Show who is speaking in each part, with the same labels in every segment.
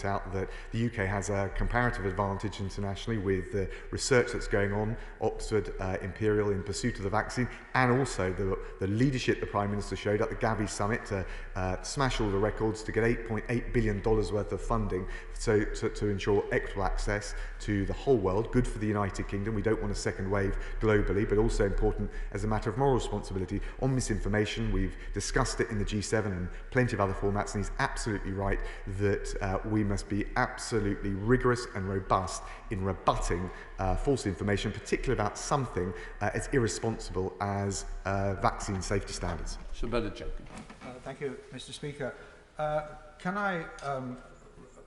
Speaker 1: out that the UK has a comparative advantage internationally with the research that's going on, Oxford Imperial in pursuit of the vaccine, and also the leadership the Prime Minister showed at the Gavi Summit to smash all the records, to get $8.8 billion worth of funding to ensure equitable access to the whole world, good for the United Kingdom. We don't want a second wave globally, but also important as a matter of moral responsibility. On misinformation, we've discussed it in the G7 and plenty of other formats, and he's absolutely right that we must be absolutely rigorous and robust in rebutting false information, particularly about something as irresponsible as vaccine safety standards.
Speaker 2: Thank you, Mr. Speaker. Can I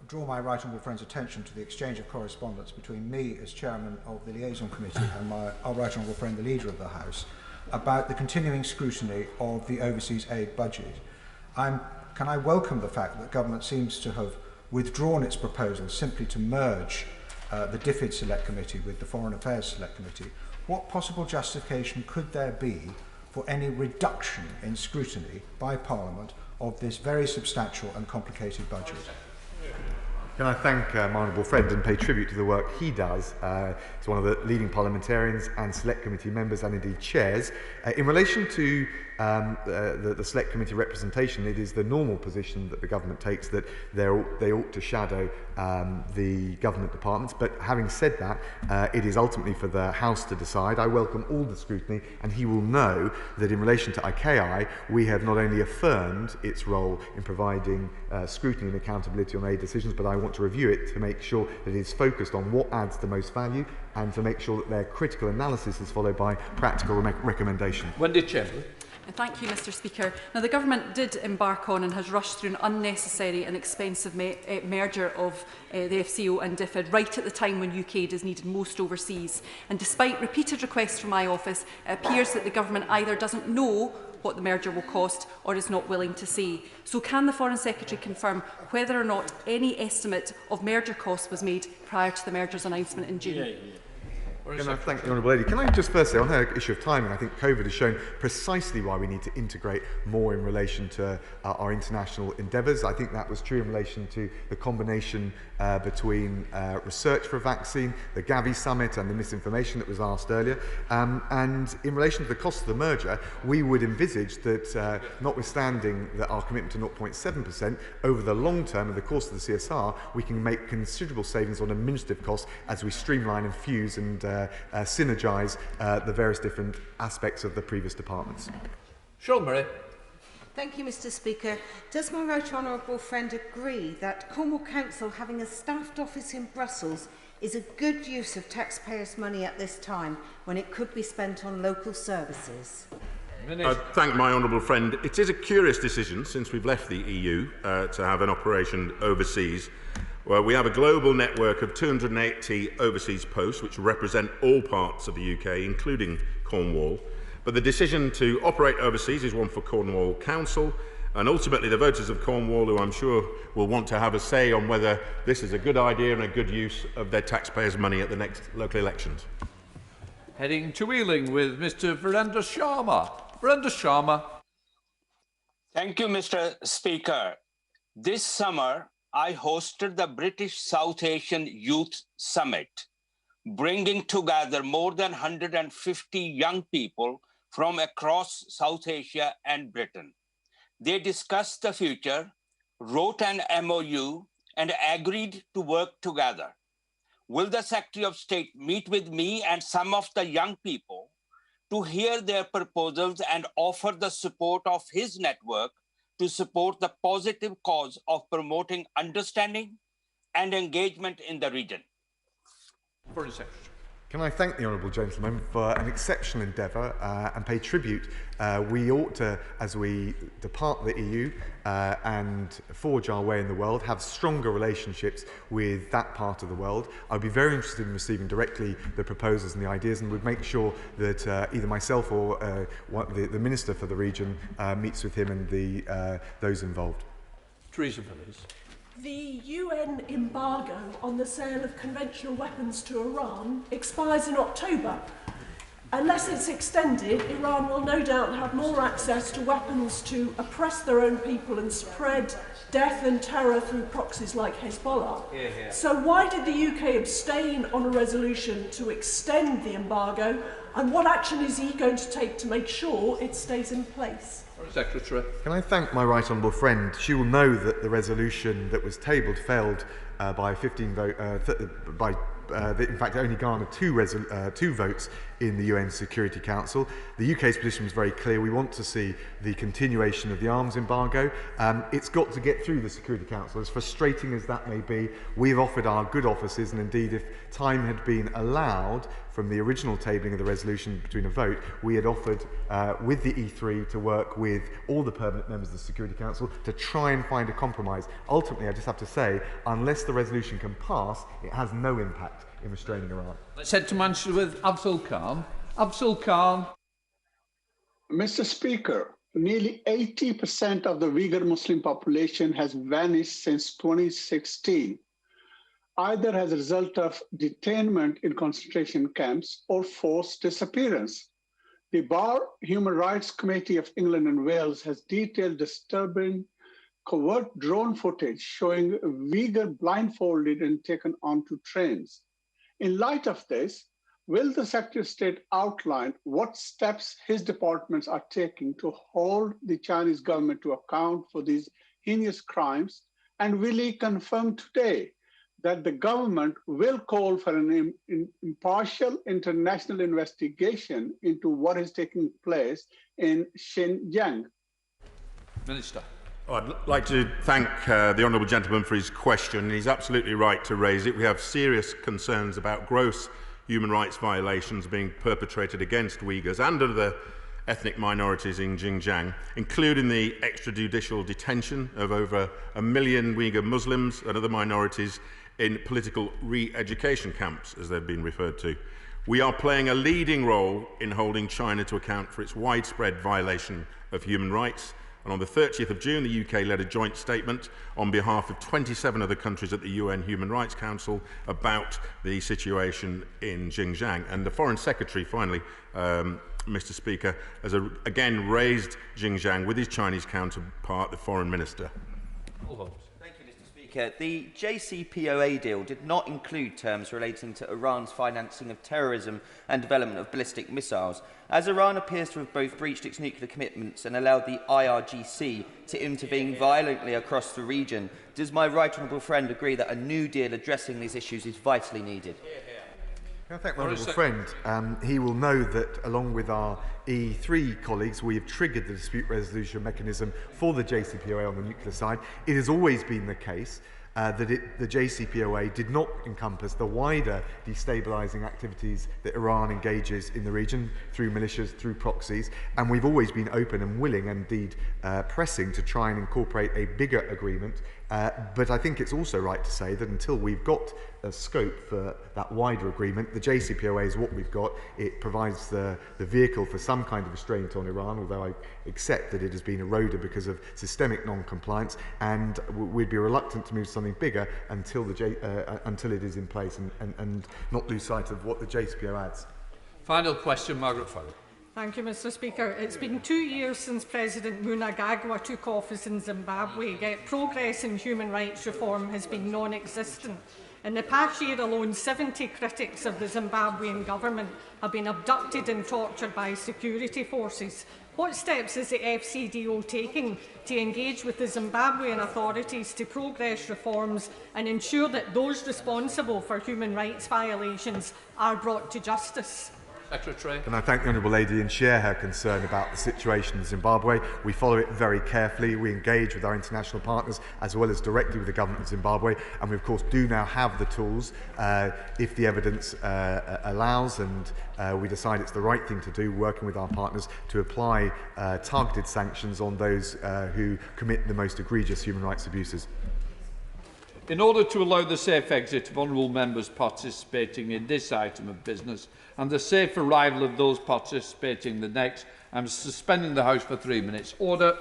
Speaker 2: draw my right honourable friend's attention to the exchange of correspondence between me as chairman of the liaison committee and our right honourable friend, the leader of the House, about the continuing scrutiny of the overseas aid budget? Can I welcome the fact that government seems to have withdrawn its proposal simply to merge the DFID Select Committee with the Foreign Affairs Select Committee? What possible justification could there be for any reduction in scrutiny by Parliament of this very substantial and complicated budget?
Speaker 1: Can I thank my honourable friend and pay tribute to the work he does. He's one of the leading parliamentarians and select committee members and indeed chairs. In relation to the select committee representation, it is the normal position that the government takes that they ought to shadow the government departments. But having said that, it is ultimately for the House to decide. I welcome all the scrutiny, and he will know that in relation to ICAI, we have not only affirmed its role in providing scrutiny and accountability on aid decisions, but I want to review it to make sure that it is focused on what adds the most value and to make sure that their critical analysis is followed by practical recommendations.
Speaker 3: Wendy Chamberlain.
Speaker 4: Thank you, Mr. Speaker. Now, the Government did embark on and has rushed through an unnecessary and expensive merger of the FCO and DFID right at the time when UK aid is needed most overseas. And despite repeated requests from my office, it appears that the Government either doesn't know what the merger will cost or is not willing to say. So can the Foreign Secretary confirm whether or not any estimate of merger costs was made prior to the merger's announcement in June?
Speaker 1: Can I thank the Honourable Lady? Can I just first say, on her issue of timing, I think COVID has shown precisely why we need to integrate more in relation to our international endeavours. I think that was true in relation to the combination between research for a vaccine, the Gavi Summit and the misinformation that was asked earlier. And in relation to the cost of the merger, we would envisage that, notwithstanding that our commitment to 0.7%, over the long term, in the course of the CSR, we can make considerable savings on administrative costs as we streamline and fuse and synergise the various different aspects of the previous departments.
Speaker 3: Sean Murray.
Speaker 5: Thank you, Mr. Speaker. Does my right honourable friend agree that Cornwall Council having a staffed office in Brussels is a good use of taxpayers' money at this time when it could be spent on local services?
Speaker 6: I thank my honourable friend. It is a curious decision since we've left the EU to have an operation overseas. Well, we have a global network of 280 overseas posts which represent all parts of the UK, including Cornwall. But the decision to operate overseas is one for Cornwall Council, and ultimately the voters of Cornwall, who I'm sure will want to have a say on whether this is a good idea and a good use of their taxpayers' money at the next local elections.
Speaker 3: Heading to Ealing with Mr. Virendra Sharma. Virendra Sharma.
Speaker 7: Thank you, Mr. Speaker. This summer, I hosted the British South Asian Youth Summit, bringing together more than 150 young people from across South Asia and Britain. They discussed the future, wrote an MOU, and agreed to work together. Will the Secretary of State meet with me and some of the young people to hear their proposals and offer the support of his network to support the positive cause of promoting understanding and engagement in the region?
Speaker 3: Foreign Secretary.
Speaker 1: Can I thank the honourable gentleman for an exceptional endeavour and pay tribute. We ought to, as we depart the EU and forge our way in the world, have stronger relationships with that part of the world. I'd be very interested in receiving directly the proposals and the ideas, and would make sure that either myself or the Minister for the region meets with him and those involved.
Speaker 3: Theresa Villiers.
Speaker 8: The UN embargo on the sale of conventional weapons to Iran expires in October. Unless it's extended, Iran will no doubt have more access to weapons to oppress their own people and spread death and terror through proxies like Hezbollah. So why did the UK abstain on a resolution to extend the embargo, and what action is he going to take to make sure it stays in place?
Speaker 3: Secretary.
Speaker 1: Can I thank my right honourable friend? She will know that the resolution that was tabled failed by 15 vote, in fact, only garnered two votes in the UN Security Council. The UK's position was very clear. We want to see the continuation of the arms embargo. It's got to get through the Security Council. As frustrating as that may be, we've offered our good offices, and indeed if time had been allowed from the original tabling of the resolution between a vote, we had offered with the E3 to work with all the permanent members of the Security Council to try and find a compromise. Ultimately, I just have to say, unless the resolution can pass, it has no impact in restraining Iran.
Speaker 3: Let's head to Manchester with Abdul Khan. Abdul Khan.
Speaker 9: Mr. Speaker, nearly 80% of the Uyghur Muslim population has vanished since 2016, either as a result of detainment in concentration camps or forced disappearance. The Bar Human Rights Committee of England and Wales has detailed disturbing covert drone footage showing Uyghur blindfolded and taken onto trains. In light of this, will the Secretary of State outline what steps his departments are taking to hold the Chinese government to account for these heinous crimes? And will he confirm today that the government will call for an impartial international investigation into what is taking place in Xinjiang?
Speaker 3: Minister.
Speaker 6: I'd like to thank the honourable gentleman for his question. He's absolutely right to raise it. We have serious concerns about gross human rights violations being perpetrated against Uyghurs and other ethnic minorities in Xinjiang, including the extrajudicial detention of over 1 million Uyghur Muslims and other minorities in political re-education camps, as they've been referred to. We are playing a leading role in holding China to account for its widespread violation of human rights. And on the 30th of June, the UK led a joint statement on behalf of 27 other countries at the UN Human Rights Council about the situation in Xinjiang. And the Foreign Secretary, finally, Mr. Speaker, has again raised Xinjiang with his Chinese counterpart, the Foreign Minister.
Speaker 10: Thank you, Mr. Speaker. The JCPOA deal did not include terms relating to Iran's financing of terrorism and development of ballistic missiles. As Iran appears to have both breached its nuclear commitments and allowed the IRGC to intervene violently across the region, does my right honourable friend agree that a new deal addressing these issues is vitally needed?
Speaker 1: Can I thank my honourable friend? He will know that, along with our E3 colleagues, we have triggered the dispute resolution mechanism for the JCPOA on the nuclear side. It has always been the case that the JCPOA did not encompass the wider destabilising activities that Iran engages in the region through militias, through proxies, and we've always been open and willing, and indeed pressing, to try and incorporate a bigger agreement. But I think it's also right to say that until we've got a scope for that wider agreement, the JCPOA is what we've got. It provides the vehicle for some kind of restraint on Iran, although I accept that it has been eroded because of systemic non-compliance, and we'd be reluctant to move to something bigger until it is in place, and not lose sight of what the JCPOA adds.
Speaker 3: Final question, Margaret Farrell.
Speaker 8: Thank you, Mr. Speaker. It's been 2 years since President Mnangagwa took office in Zimbabwe, yet progress in human rights reform has been non-existent. In the past year alone, 70 critics of the Zimbabwean government have been abducted and tortured by security forces. What steps is the FCDO taking to engage with the Zimbabwean authorities to progress reforms and ensure that those responsible for human rights violations are brought to justice?
Speaker 3: Secretary.
Speaker 1: And I thank the Honourable Lady and share her concern about the situation in Zimbabwe. We follow it very carefully. We engage with our international partners as well as directly with the government of Zimbabwe, and we of course do now have the tools, if the evidence allows and we decide it's the right thing to do, working with our partners to apply targeted sanctions on those who commit the most egregious human rights abuses.
Speaker 3: In order to allow the safe exit of honourable members participating in this item of business and the safe arrival of those participating in the next, I am suspending the House for 3 minutes. Order.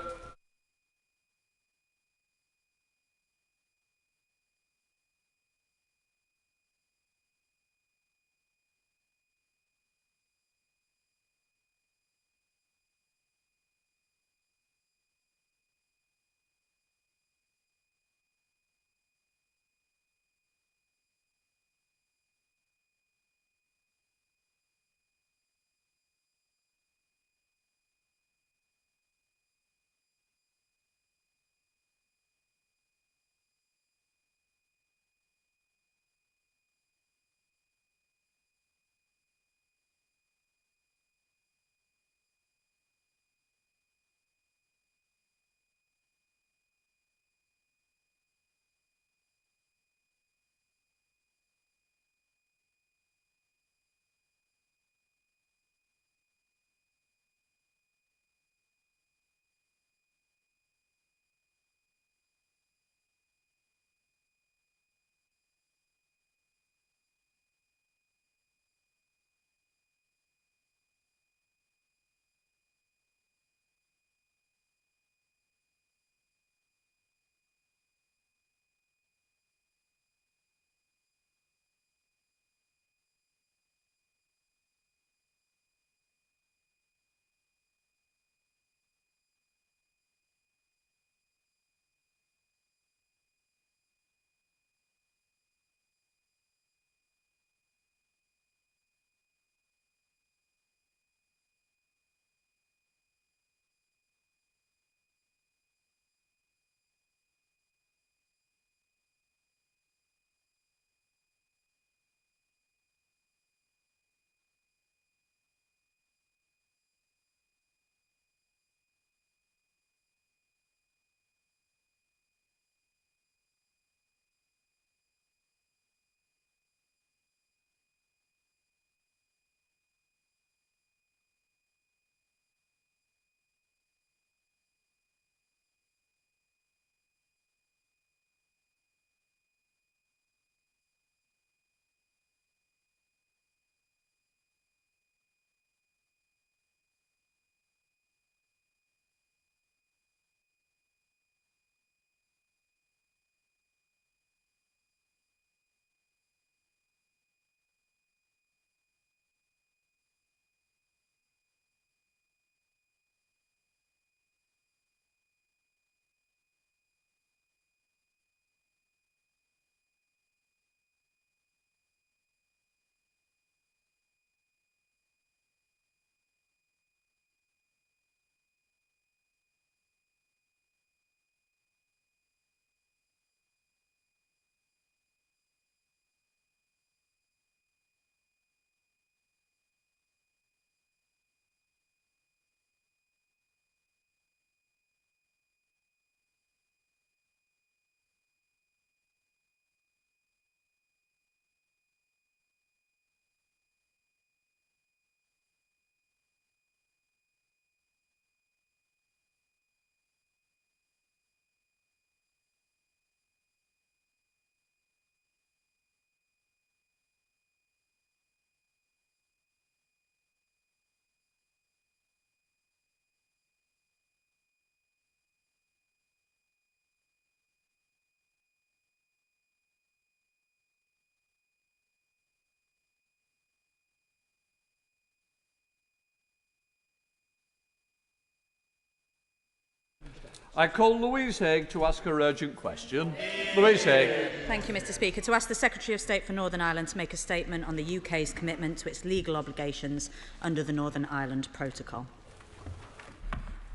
Speaker 3: I call Louise Haigh to ask her urgent question. Louise Haigh.
Speaker 11: Thank you, Mr Speaker. To ask the Secretary of State for Northern Ireland to make a statement on the UK's commitment to its legal obligations under the Northern Ireland Protocol.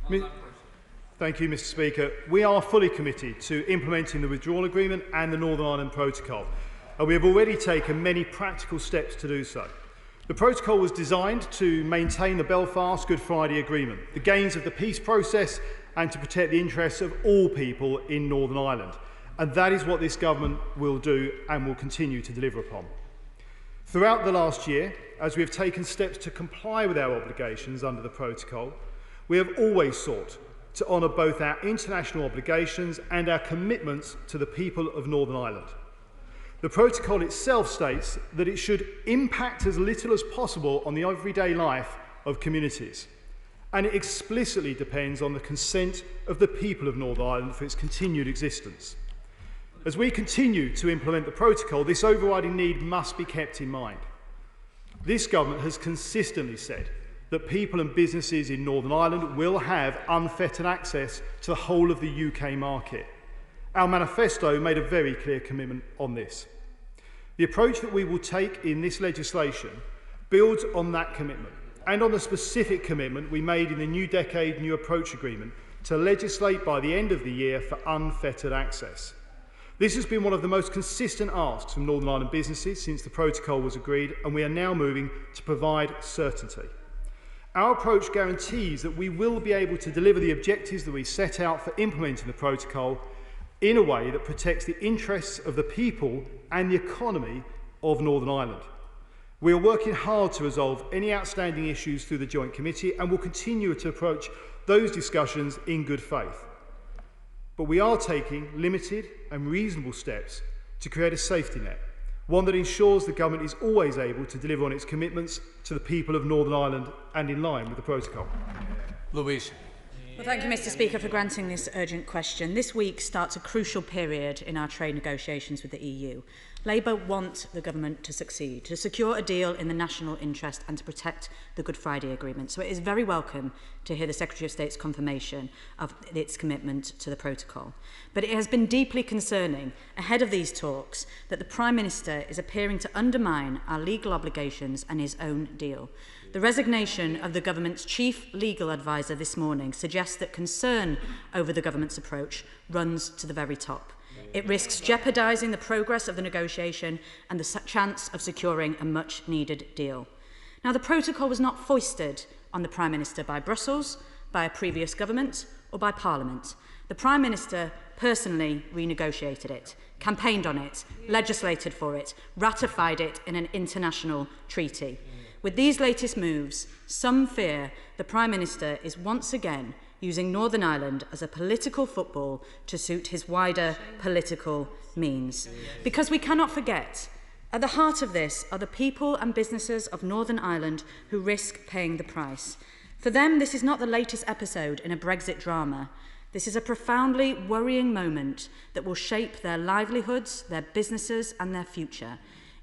Speaker 12: Thank you, Mr Speaker. We are fully committed to implementing the withdrawal agreement and the Northern Ireland Protocol, and we have already taken many practical steps to do so. The protocol was designed to maintain the Belfast Good Friday Agreement, the gains of the peace process, and to protect the interests of all people in Northern Ireland. And that is what this government will do and will continue to deliver upon. Throughout the last year, as we have taken steps to comply with our obligations under the protocol, we have always sought to honour both our international obligations and our commitments to the people of Northern Ireland. The protocol itself states that it should impact as little as possible on the everyday life of communities, and it explicitly depends on the consent of the people of Northern Ireland for its continued existence. As we continue to implement the protocol, this overriding need must be kept in mind. This government has consistently said that people and businesses in Northern Ireland will have unfettered access to the whole of the UK market. Our manifesto made a very clear commitment on this. The approach that we will take in this legislation builds on that commitment and on the specific commitment we made in the New Decade New Approach Agreement to legislate by the end of the year for unfettered access. This has been one of the most consistent asks from Northern Ireland businesses since the protocol was agreed, and we are now moving to provide certainty. Our approach guarantees that we will be able to deliver the objectives that we set out for implementing the protocol in a way that protects the interests of the people and the economy of Northern Ireland. We are working hard to resolve any outstanding issues through the Joint Committee and will continue to approach those discussions in good faith. But we are taking limited and reasonable steps to create a safety net, one that ensures the government is always able to deliver on its commitments to the people of Northern Ireland and in line with the protocol.
Speaker 3: Louise.
Speaker 11: Well, thank you, Mr Speaker, for granting this urgent question. This week starts a crucial period in our trade negotiations with the EU. Labour want the government to succeed, to secure a deal in the national interest and to protect the Good Friday Agreement. So it is very welcome to hear the Secretary of State's confirmation of its commitment to the protocol. But it has been deeply concerning ahead of these talks that the Prime Minister is appearing to undermine our legal obligations and his own deal. The resignation of the government's chief legal advisor this morning suggests that concern over the government's approach runs to the very top. It risks jeopardising the progress of the negotiation and the chance of securing a much-needed deal. Now, the protocol was not foisted on the Prime Minister by Brussels, by a previous government or by Parliament. The Prime Minister personally renegotiated it, campaigned on it, legislated for it, ratified it in an international treaty. With these latest moves, some fear the Prime Minister is once again using Northern Ireland as a political football to suit his wider political means. Because we cannot forget, at the heart of this are the people and businesses of Northern Ireland who risk paying the price. For them, this is not the latest episode in a Brexit drama. This is a profoundly worrying moment that will shape their livelihoods, their businesses and their future.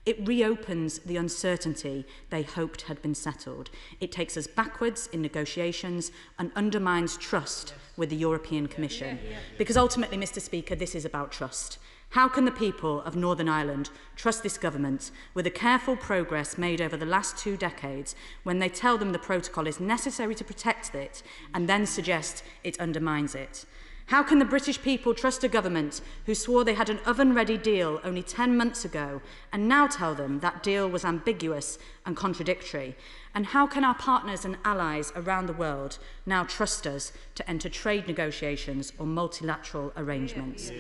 Speaker 11: It reopens the uncertainty they hoped had been settled. It takes us backwards in negotiations and undermines trust with the European Commission. Because ultimately, Mr Speaker, this is about trust. How can the people of Northern Ireland trust this government with the careful progress made over the last 2 decades when they tell them the protocol is necessary to protect it and then suggest it undermines it? How can the British people trust a government who swore they had an oven-ready deal only 10 months ago and now tell them that deal was ambiguous and contradictory? And how can our partners and allies around the world now trust us to enter trade negotiations or multilateral arrangements?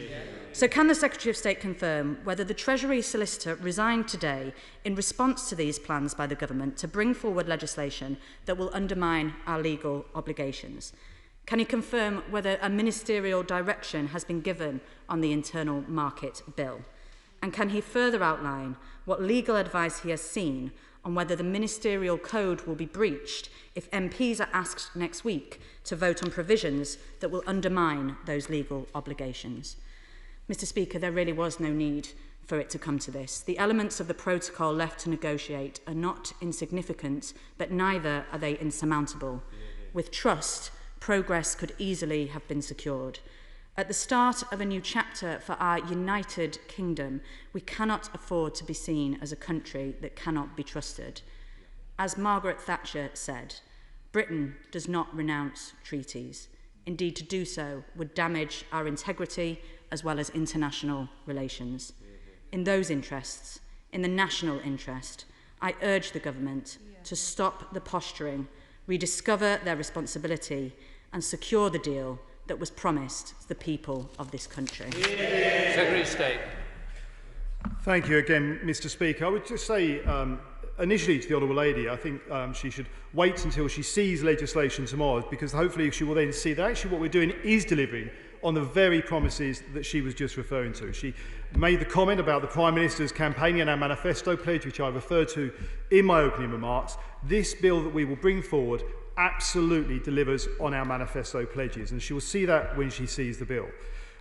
Speaker 11: So can the Secretary of State confirm whether the Treasury Solicitor resigned today in response to these plans by the government to bring forward legislation that will undermine our legal obligations? Can he confirm whether a ministerial direction has been given on the Internal Market Bill? And can he further outline what legal advice he has seen on whether the ministerial code will be breached if MPs are asked next week to vote on provisions that will undermine those legal obligations? Mr Speaker, there really was no need for it to come to this. The elements of the protocol left to negotiate are not insignificant, but neither are they insurmountable. With trust, progress could easily have been secured. At the start of a new chapter for our United Kingdom, we cannot afford to be seen as a country that cannot be trusted. As Margaret Thatcher said, Britain does not renounce treaties. Indeed, to do so would damage our integrity as well as international relations. In those interests, in the national interest, I urge the government to stop the posturing, rediscover their responsibility and secure the deal that was promised to the people of this country.
Speaker 3: Secretary of State.
Speaker 12: Thank you again, Mr. Speaker. I would just say initially to the Honourable Lady, I think she should wait until she sees legislation tomorrow, because hopefully she will then see that actually what we're doing is delivering on the very promises that she was just referring to. She made the comment about the Prime Minister's campaigning and our manifesto pledge, which I referred to in my opening remarks. This bill that we will bring forward absolutely delivers on our manifesto pledges, and she will see that when she sees the bill.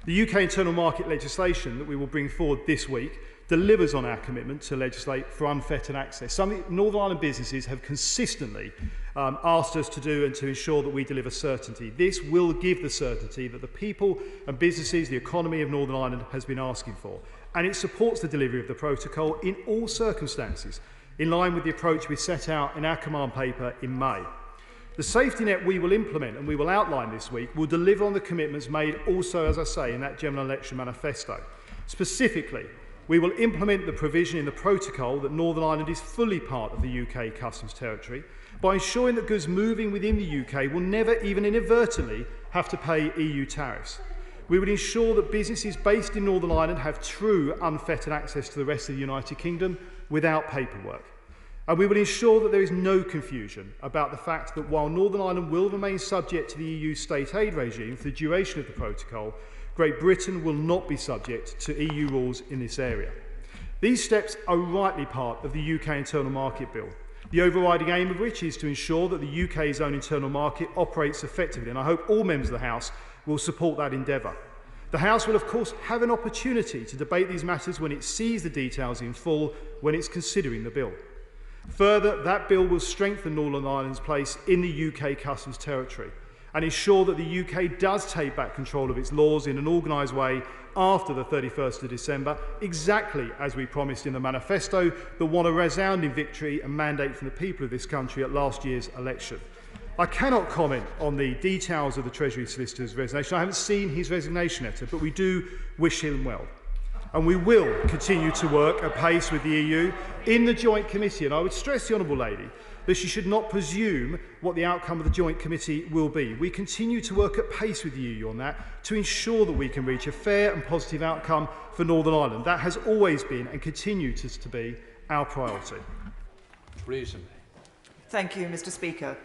Speaker 12: The UK internal market legislation that we will bring forward this week delivers on our commitment to legislate for unfettered access, something Northern Ireland businesses have consistently asked us to do and to ensure that we deliver certainty. This will give the certainty that the people and businesses, the economy of Northern Ireland has been asking for, and it supports the delivery of the protocol in all circumstances, in line with the approach we set out in our command paper in May. The safety net we will implement and we will outline this week will deliver on the commitments made also, as I say, in that general election manifesto. Specifically, we will implement the provision in the protocol that Northern Ireland is fully part of the UK customs territory by ensuring that goods moving within the UK will never, even inadvertently, have to pay EU tariffs. We would ensure that businesses based in Northern Ireland have true unfettered access to the rest of the United Kingdom without paperwork. And we will ensure that there is no confusion about the fact that while Northern Ireland will remain subject to the EU state aid regime for the duration of the protocol, Great Britain will not be subject to EU rules in this area. These steps are rightly part of the UK internal market bill, the overriding aim of which is to ensure that the UK's own internal market operates effectively, and I hope all members of the House will support that endeavour. The House will of course have an opportunity to debate these matters when it sees the details in full when it's considering the bill. Further, that bill will strengthen Northern Ireland's place in the UK customs territory and ensure that the UK does take back control of its laws in an organised way after the 31st of December, exactly as we promised in the manifesto that won a resounding victory and mandate from the people of this country at last year's election. I cannot comment on the details of the Treasury Solicitor's resignation. I haven't seen his resignation letter, but we do wish him well. And we will continue to work at pace with the EU in the Joint Committee. And I would stress the Honourable Lady that she should not presume what the outcome of the Joint Committee will be. We continue to work at pace with the EU on that to ensure that we can reach a fair and positive outcome for Northern Ireland. That has always been and continues to be our priority.
Speaker 13: Thank you, Mr. Speaker.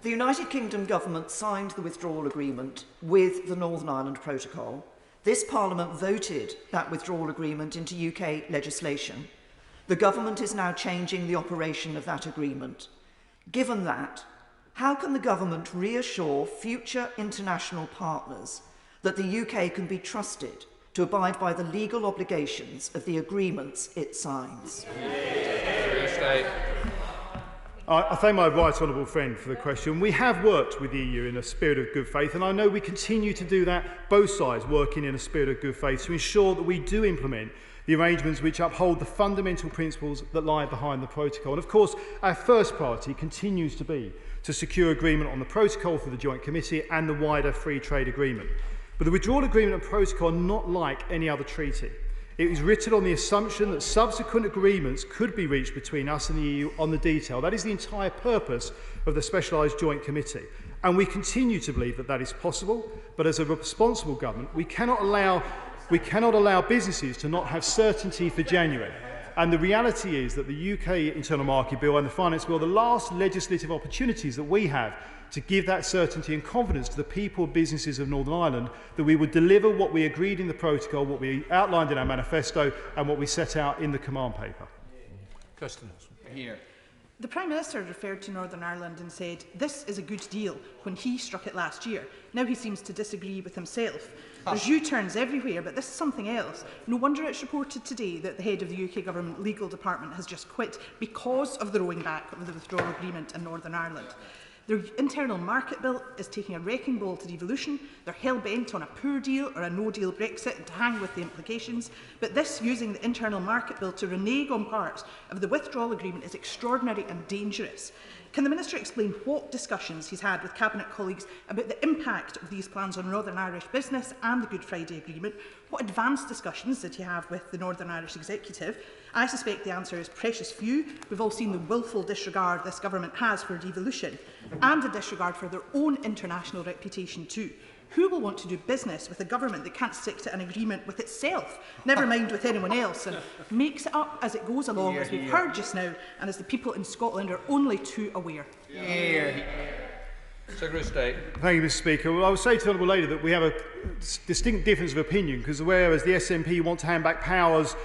Speaker 13: The United Kingdom government signed the withdrawal agreement with the Northern Ireland Protocol. This Parliament voted that withdrawal agreement into UK legislation. The government is now changing the operation of that agreement. Given that, how can the government reassure future international partners that the UK can be trusted to abide by the legal obligations of the agreements it signs?
Speaker 12: I thank my right honourable friend for the question. We have worked with the EU in a spirit of good faith, and I know we continue to do that, both sides working in a spirit of good faith to ensure that we do implement the arrangements which uphold the fundamental principles that lie behind the protocol. And of course, our first priority continues to be to secure agreement on the protocol through the Joint Committee and the wider free trade agreement. But the withdrawal agreement and protocol are not like any other treaty. It is written on the assumption that subsequent agreements could be reached between us and the EU on the detail. That is the entire purpose of the Specialised Joint Committee. And we continue to believe that that is possible, but as a responsible government, we cannot allow businesses to not have certainty for January. And the reality is that the UK Internal Market Bill and the Finance Bill are the last legislative opportunities that we have to give that certainty and confidence to the people and businesses of Northern Ireland that we would deliver what we agreed in the protocol, what we outlined in our manifesto and what we set out in the command paper.
Speaker 14: Here. The Prime Minister referred to Northern Ireland and said this is a good deal when he struck it last year. Now he seems to disagree with himself. There's U-turns everywhere, but this is something else. No wonder it's reported today that the head of the UK Government Legal Department has just quit because of the rolling back of the withdrawal agreement in Northern Ireland. Their internal market bill is taking a wrecking ball to devolution. They're hell-bent on a poor deal or a no-deal Brexit and to hang with the implications. But this using the internal market bill to renege on parts of the withdrawal agreement is extraordinary and dangerous. Can the Minister explain what discussions he's had with Cabinet colleagues about the impact of these plans on Northern Irish business and the Good Friday Agreement? What advanced discussions did he have with the Northern Irish Executive? I suspect the answer is precious few. We've all seen the willful disregard this government has for devolution and a disregard for their own international reputation too. Who will want to do business with a government that can't stick to an agreement with itself, never mind with anyone else, and makes it up as it goes along, as we've heard just now, and as the people in Scotland are only too aware?
Speaker 3: Secretary of State.
Speaker 12: Thank you, Mr. Speaker. Well, I would say to the Honourable Lady that we have a distinct difference of opinion, because whereas the SNP want to hand back powers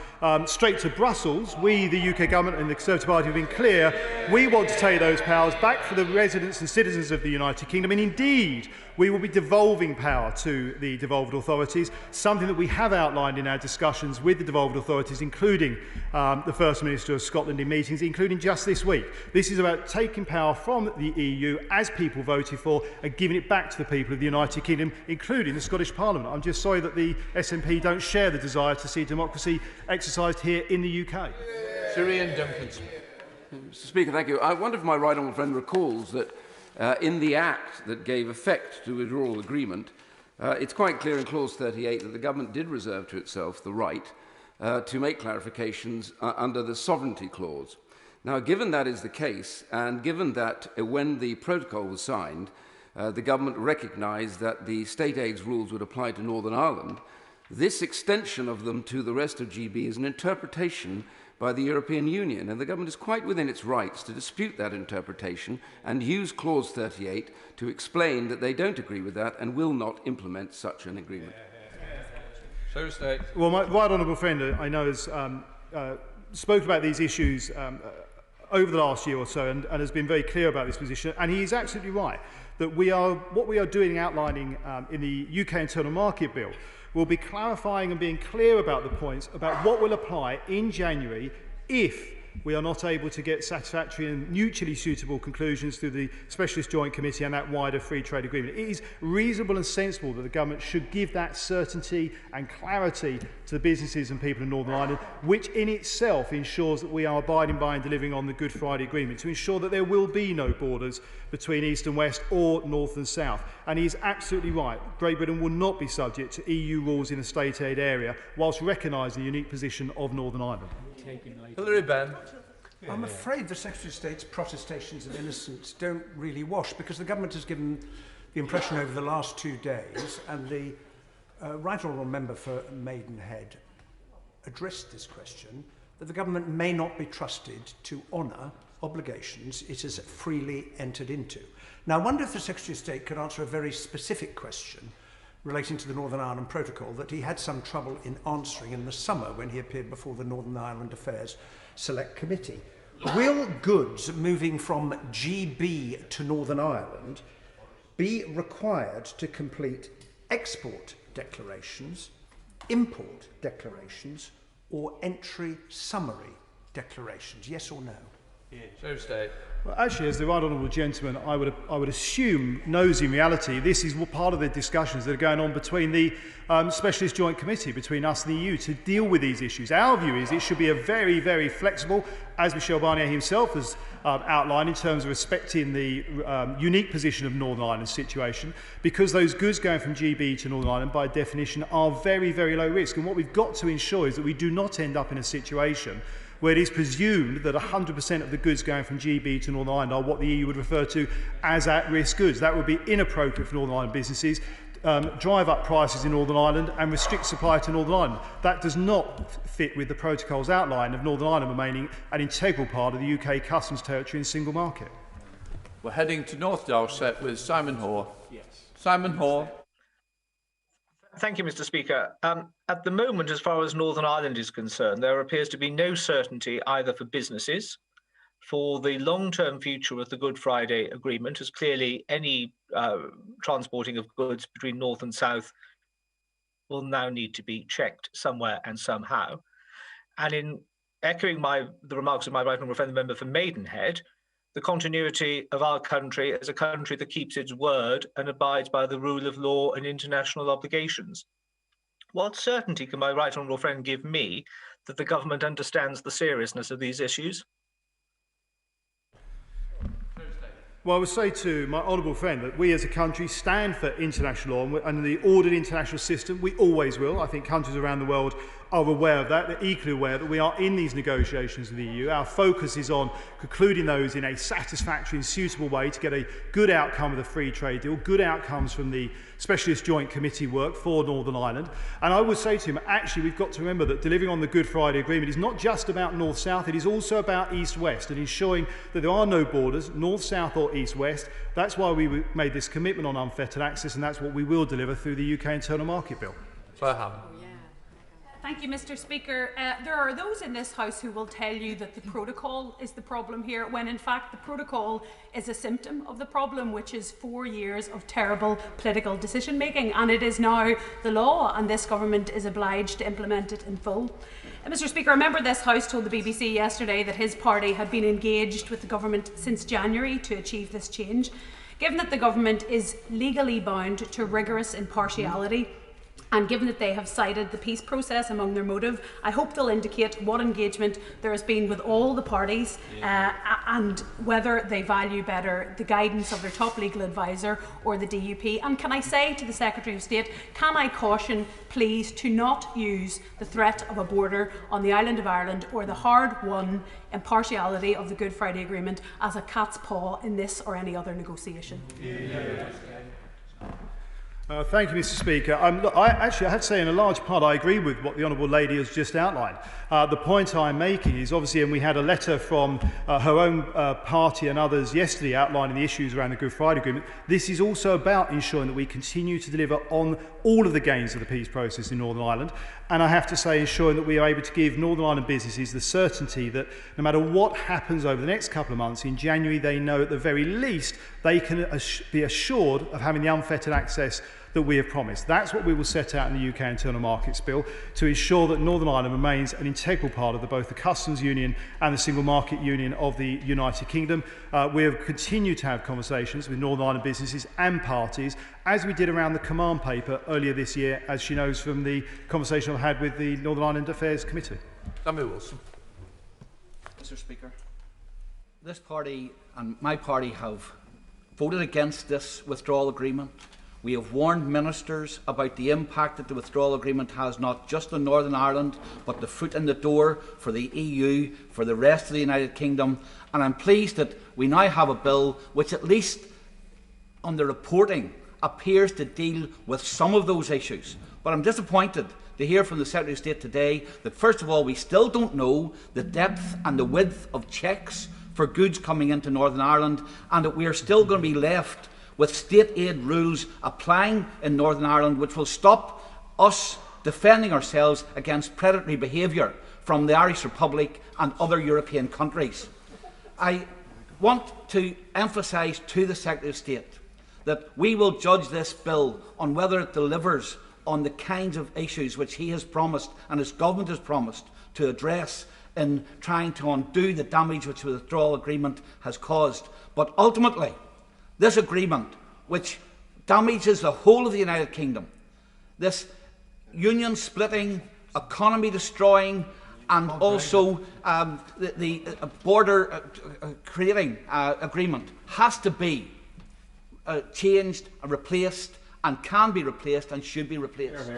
Speaker 12: straight to Brussels, we, the UK Government and the Conservative Party, have been clear we want to take those powers back for the residents and citizens of the United Kingdom, and indeed we will be devolving power to the devolved authorities, something that we have outlined in our discussions with the devolved authorities, including the First Minister of Scotland in meetings, including just this week. This is about taking power from the EU, as people voted for, and giving it back to the people of the United Kingdom, including the Scottish Parliament. I'm just sorry that the SNP don't share the desire to see democracy exercised here in the UK.
Speaker 3: Sir Ian Duncanson.
Speaker 15: Mr. Speaker, thank you. I wonder if my right honourable friend recalls that in the Act that gave effect to the withdrawal agreement, it's quite clear in clause 38 that the government did reserve to itself the right to make clarifications under the sovereignty clause. Now, given that is the case, and given that when the protocol was signed, the government recognised that the state aids rules would apply to Northern Ireland, this extension of them to the rest of GB is an interpretation by the European Union, and the government is quite within its rights to dispute that interpretation and use clause 38 to explain that they don't agree with that and will not implement such an agreement.
Speaker 12: Well, my right honourable friend, I know, has spoken about these issues over the last year or so and has been very clear about this position, and he is absolutely right that what we are doing, outlining in the UK Internal Market Bill, will be clarifying and being clear about the points about what will apply in January if we are not able to get satisfactory and mutually suitable conclusions through the Specialist Joint Committee and that wider free trade agreement. It is reasonable and sensible that the government should give that certainty and clarity to the businesses and people in Northern Ireland, which in itself ensures that we are abiding by and delivering on the Good Friday Agreement, to ensure that there will be no borders between East and West or North and South. And he is absolutely right. Great Britain will not be subject to EU rules in a state aid area, whilst recognising the unique position of Northern Ireland.
Speaker 3: Hilary Benn.
Speaker 16: I'm afraid the Secretary of State's protestations of innocence don't really wash, because the government has given the impression over the last 2 days, and the Right Honourable Member for Maidenhead addressed this question, that the government may not be trusted to honour obligations it has freely entered into. Now, I wonder if the Secretary of State could answer a very specific question relating to the Northern Ireland Protocol that he had some trouble in answering in the summer when he appeared before the Northern Ireland Affairs Select Committee. Will goods moving from GB to Northern Ireland be required to complete export declarations, import declarations, or entry summary declarations? Yes or no?
Speaker 3: State.
Speaker 12: Well, actually, as the right honourable gentleman, I would assume knows in reality, this is part of the discussions that are going on between the Specialist Joint Committee, between us and the EU, to deal with these issues. Our view is it should be a very, very flexible, as Michel Barnier himself has outlined, in terms of respecting the unique position of Northern Ireland's situation, because those goods going from GB to Northern Ireland, by definition, are very, very low risk. And what we've got to ensure is that we do not end up in a situation where it is presumed that 100% of the goods going from GB to Northern Ireland are what the EU would refer to as at-risk goods. That would be inappropriate for Northern Ireland businesses, drive up prices in Northern Ireland and restrict supply to Northern Ireland. That does not fit with the protocol's outline of Northern Ireland remaining an integral part of the UK customs territory and single market.
Speaker 3: We're heading to North Dorset with Simon Hoare. Yes. Simon Hoare.
Speaker 17: Thank you, Mr. Speaker. At the moment, as far as Northern Ireland is concerned, there appears to be no certainty either for businesses, for the long-term future of the Good Friday Agreement, as clearly any transporting of goods between North and South will now need to be checked somewhere and somehow. And in echoing the remarks of my right honourable friend, the member for Maidenhead, the continuity of our country as a country that keeps its word and abides by the rule of law and international obligations. What certainty can my right honourable friend give me that the government understands the seriousness of these issues?
Speaker 12: Well, I would say to my honourable friend that we as a country stand for international law and the ordered international system. We always will. I think countries around the world are aware of that. They're equally aware that we are in these negotiations with the EU. Our focus is on concluding those in a satisfactory and suitable way to get a good outcome of the free trade deal, good outcomes from the Specialist Joint Committee work for Northern Ireland. And I would say to him, actually, we've got to remember that delivering on the Good Friday Agreement is not just about North-South, it is also about East-West and ensuring that there are no borders, North-South or East-West. That's why we made this commitment on unfettered access, and that's what we will deliver through the UK Internal Market Bill.
Speaker 18: Thank you, Mr. Speaker. There are those in this House who will tell you that the protocol is the problem here, when in fact the protocol is a symptom of the problem, which is 4 years of terrible political decision making, and it is now the law, and this government is obliged to implement it in full. Mr. Speaker, a member of this House told the BBC yesterday that his party had been engaged with the government since January to achieve this change. Given that the government is legally bound to rigorous impartiality, and given that they have cited the peace process among their motive, I hope they'll indicate what engagement there has been with all the parties and whether they value better the guidance of their top legal advisor or the DUP. And can I say to the Secretary of State, can I caution, please, to not use the threat of a border on the island of Ireland or the hard-won impartiality of the Good Friday Agreement as a cat's paw in this or any other negotiation.
Speaker 12: Thank you, Mr. Speaker. Look, I have to say, in a large part, I agree with what the Honourable Lady has just outlined. The point I'm making is, obviously, and we had a letter from her own party and others yesterday outlining the issues around the Good Friday Agreement. This is also about ensuring that we continue to deliver on all of the gains of the peace process in Northern Ireland. And I have to say, ensuring that we are able to give Northern Ireland businesses the certainty that no matter what happens over the next couple of months, in January they know at the very least they can be assured of having the unfettered access that we have promised. That's what we will set out in the UK Internal Markets Bill to ensure that Northern Ireland remains an integral part of both the Customs Union and the Single Market Union of the United Kingdom. We have continued to have conversations with Northern Ireland businesses and parties, as we did around the command paper earlier this year, as she knows from the conversation I've had with the Northern Ireland Affairs Committee.
Speaker 19: Samuel Wilson.
Speaker 20: Mr. Speaker, this party and my party have voted against this withdrawal agreement. We have warned ministers about the impact that the withdrawal agreement has, not just on Northern Ireland, but the foot in the door for the EU, for the rest of the United Kingdom. And I'm pleased that we now have a bill which, at least on the reporting, appears to deal with some of those issues. But I'm disappointed to hear from the Secretary of State today that, first of all, we still don't know the depth and the width of checks for goods coming into Northern Ireland, and that we are still going to be left with state aid rules applying in Northern Ireland, which will stop us defending ourselves against predatory behaviour from the Irish Republic and other European countries. I want to emphasise to the Secretary of State that we will judge this bill on whether it delivers on the kinds of issues which he has promised and his government has promised to address in trying to undo the damage which the withdrawal agreement has caused. But ultimately, this agreement, which damages the whole of the United Kingdom, this union-splitting, economy-destroying, and also the border-creating agreement, has to be changed, replaced, and can be replaced and should be replaced.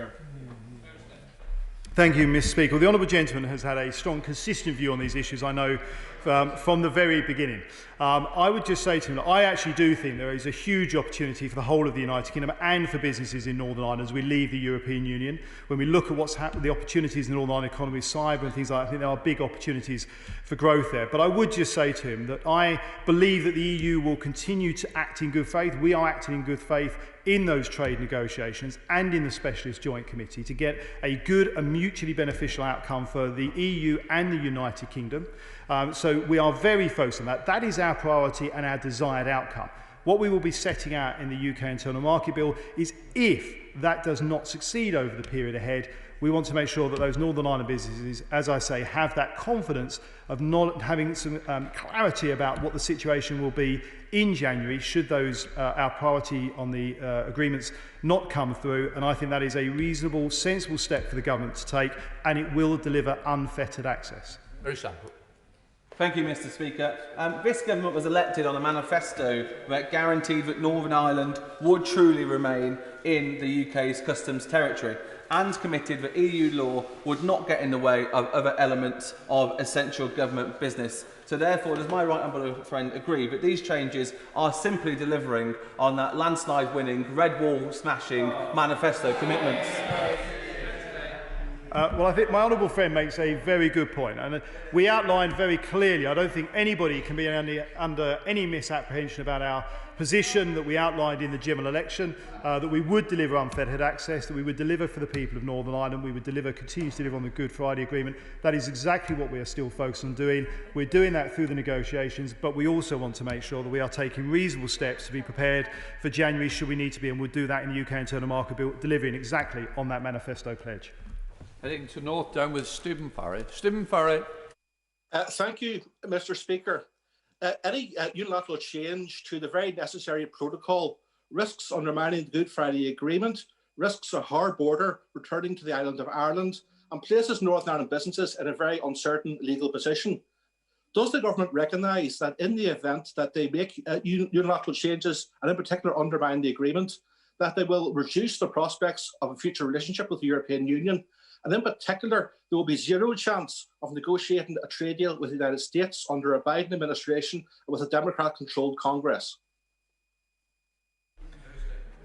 Speaker 12: Thank you, Mr. Speaker. Well, the Honourable Gentleman has had a strong, consistent view on these issues, I know, from the very beginning. I would just say to him that I actually do think there is a huge opportunity for the whole of the United Kingdom and for businesses in Northern Ireland as we leave the European Union. When we look at what's happened, the opportunities in the Northern Ireland economy, cyber and things like that, I think there are big opportunities for growth there. But I would just say to him that I believe that the EU will continue to act in good faith. We are acting in good faith in those trade negotiations and in the Specialist Joint Committee to get a good and mutually beneficial outcome for the EU and the United Kingdom. So we are very focused on that. That is our priority and our desired outcome. What we will be setting out in the UK Internal Market Bill is, if that does not succeed over the period ahead, we want to make sure that those Northern Ireland businesses, as I say, have that confidence of not having some clarity about what the situation will be in January should those our priority on the agreements not come through. And I think that is a reasonable, sensible step for the government to take, and it will deliver unfettered access.
Speaker 3: Very simple.
Speaker 19: Thank you, Mr. Speaker. This government was elected on a manifesto that guaranteed that Northern Ireland would truly remain in the UK's customs territory, and committed that EU law would not get in the way of other elements of essential government business. So therefore, does my right honourable friend agree that these changes are simply delivering on that landslide-winning, red wall-smashing manifesto commitments?
Speaker 12: Well, I think my honourable friend makes a very good point, and we outlined very clearly, I don't think anybody can be under any misapprehension about our position that we outlined in the general election, that we would deliver unfettered access, that we would deliver for the people of Northern Ireland, we would continue to deliver on the Good Friday Agreement. That is exactly what we are still focused on doing. We're doing that through the negotiations, but we also want to make sure that we are taking reasonable steps to be prepared for January should we need to be, and we'll do that in the UK Internal Market Bill, delivering exactly on that manifesto pledge.
Speaker 3: Heading to North Down with Stephen Farry. Stephen Farry.
Speaker 21: Thank you, Mr. Speaker. Any unilateral change to the very necessary protocol risks undermining the Good Friday Agreement, risks a hard border returning to the island of Ireland, and places Northern Ireland businesses in a very uncertain legal position. Does the government recognise that in the event that they make unilateral changes, and in particular undermine the agreement, that they will reduce the prospects of a future relationship with the European Union? And in particular, there will be zero chance of negotiating a trade deal with the United States under a Biden administration and with a Democrat-controlled Congress.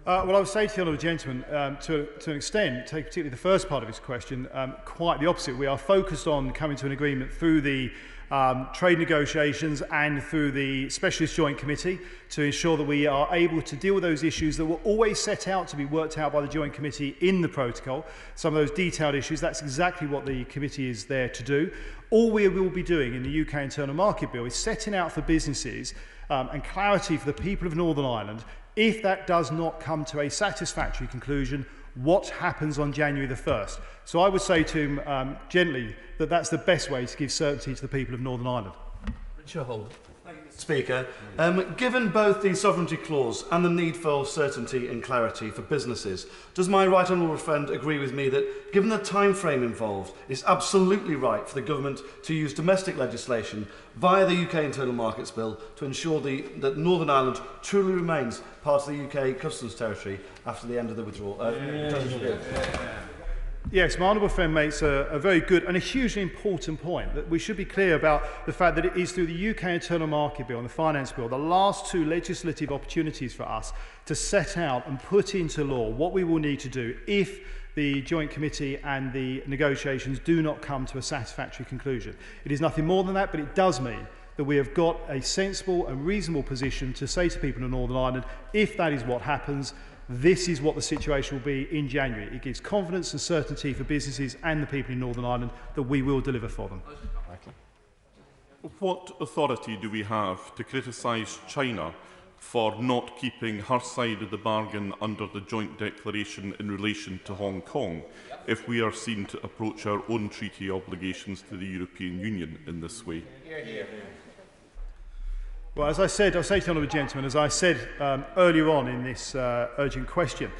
Speaker 12: Well, I would say to the honourable gentleman, to an extent, take particularly the first part of his question, quite the opposite. We are focused on coming to an agreement through the trade negotiations and through the Specialist Joint Committee to ensure that we are able to deal with those issues that were always set out to be worked out by the Joint Committee in the protocol. Some of those detailed issues, that's exactly what the committee is there to do. All we will be doing in the UK Internal Market Bill is setting out for businesses and clarity for the people of Northern Ireland, if that does not come to a satisfactory conclusion, what happens on January the 1st. So I would say to him gently that that's the best way to give certainty to the people of Northern Ireland.
Speaker 3: Richard Holden.
Speaker 22: Speaker, given both the sovereignty clause and the need for certainty and clarity for businesses, does my right honourable friend agree with me that, given the time frame involved, it's absolutely right for the government to use domestic legislation via the UK Internal Markets Bill to ensure that Northern Ireland truly remains part of the UK customs territory after the end of the withdrawal?
Speaker 12: Yes, my honourable friend makes a very good and a hugely important point, that we should be clear about the fact that it is through the UK Internal Market Bill and the Finance Bill, the last two legislative opportunities for us to set out and put into law what we will need to do if the Joint Committee and the negotiations do not come to a satisfactory conclusion. It is nothing more than that, but it does mean that we have got a sensible and reasonable position to say to people in Northern Ireland, if that is what happens, this is what the situation will be in January. It gives confidence and certainty for businesses and the people in Northern Ireland that we will deliver for them.
Speaker 23: What authority do we have to criticise China for not keeping her side of the bargain under the joint declaration in relation to Hong Kong if we are seen to approach our own treaty obligations to the European Union in this way?
Speaker 12: Well, as I said, I'll say to the honourable gentleman, as I said earlier on in this urgent question,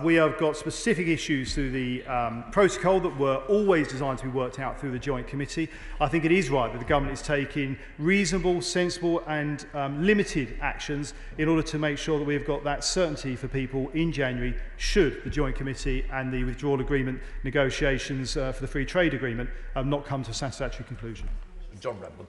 Speaker 12: we have got specific issues through the protocol that were always designed to be worked out through the Joint Committee. I think it is right that the government is taking reasonable, sensible and limited actions in order to make sure that we have got that certainty for people in January should the Joint Committee and the withdrawal agreement negotiations for the free trade agreement not come to a satisfactory conclusion.
Speaker 3: John Redmond.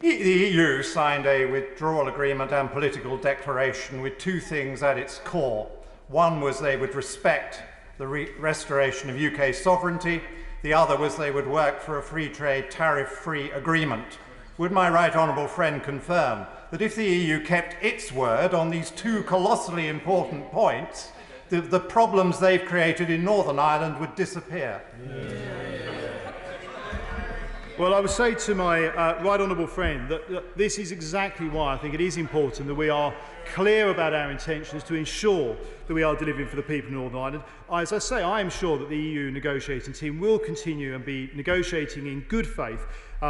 Speaker 24: The EU signed a withdrawal agreement and political declaration with two things at its core. One was they would respect the restoration of UK sovereignty. The other was they would work for a free trade, tariff-free agreement. Would my right honourable friend confirm that if the EU kept its word on these two colossally important points, the problems they've created in Northern Ireland would disappear?
Speaker 12: Well, I would say to my right honourable friend that this is exactly why I think it is important that we are clear about our intentions to ensure that we are delivering for the people of Northern Ireland. As I say, I am sure that the EU negotiating team will continue and be negotiating in good faith.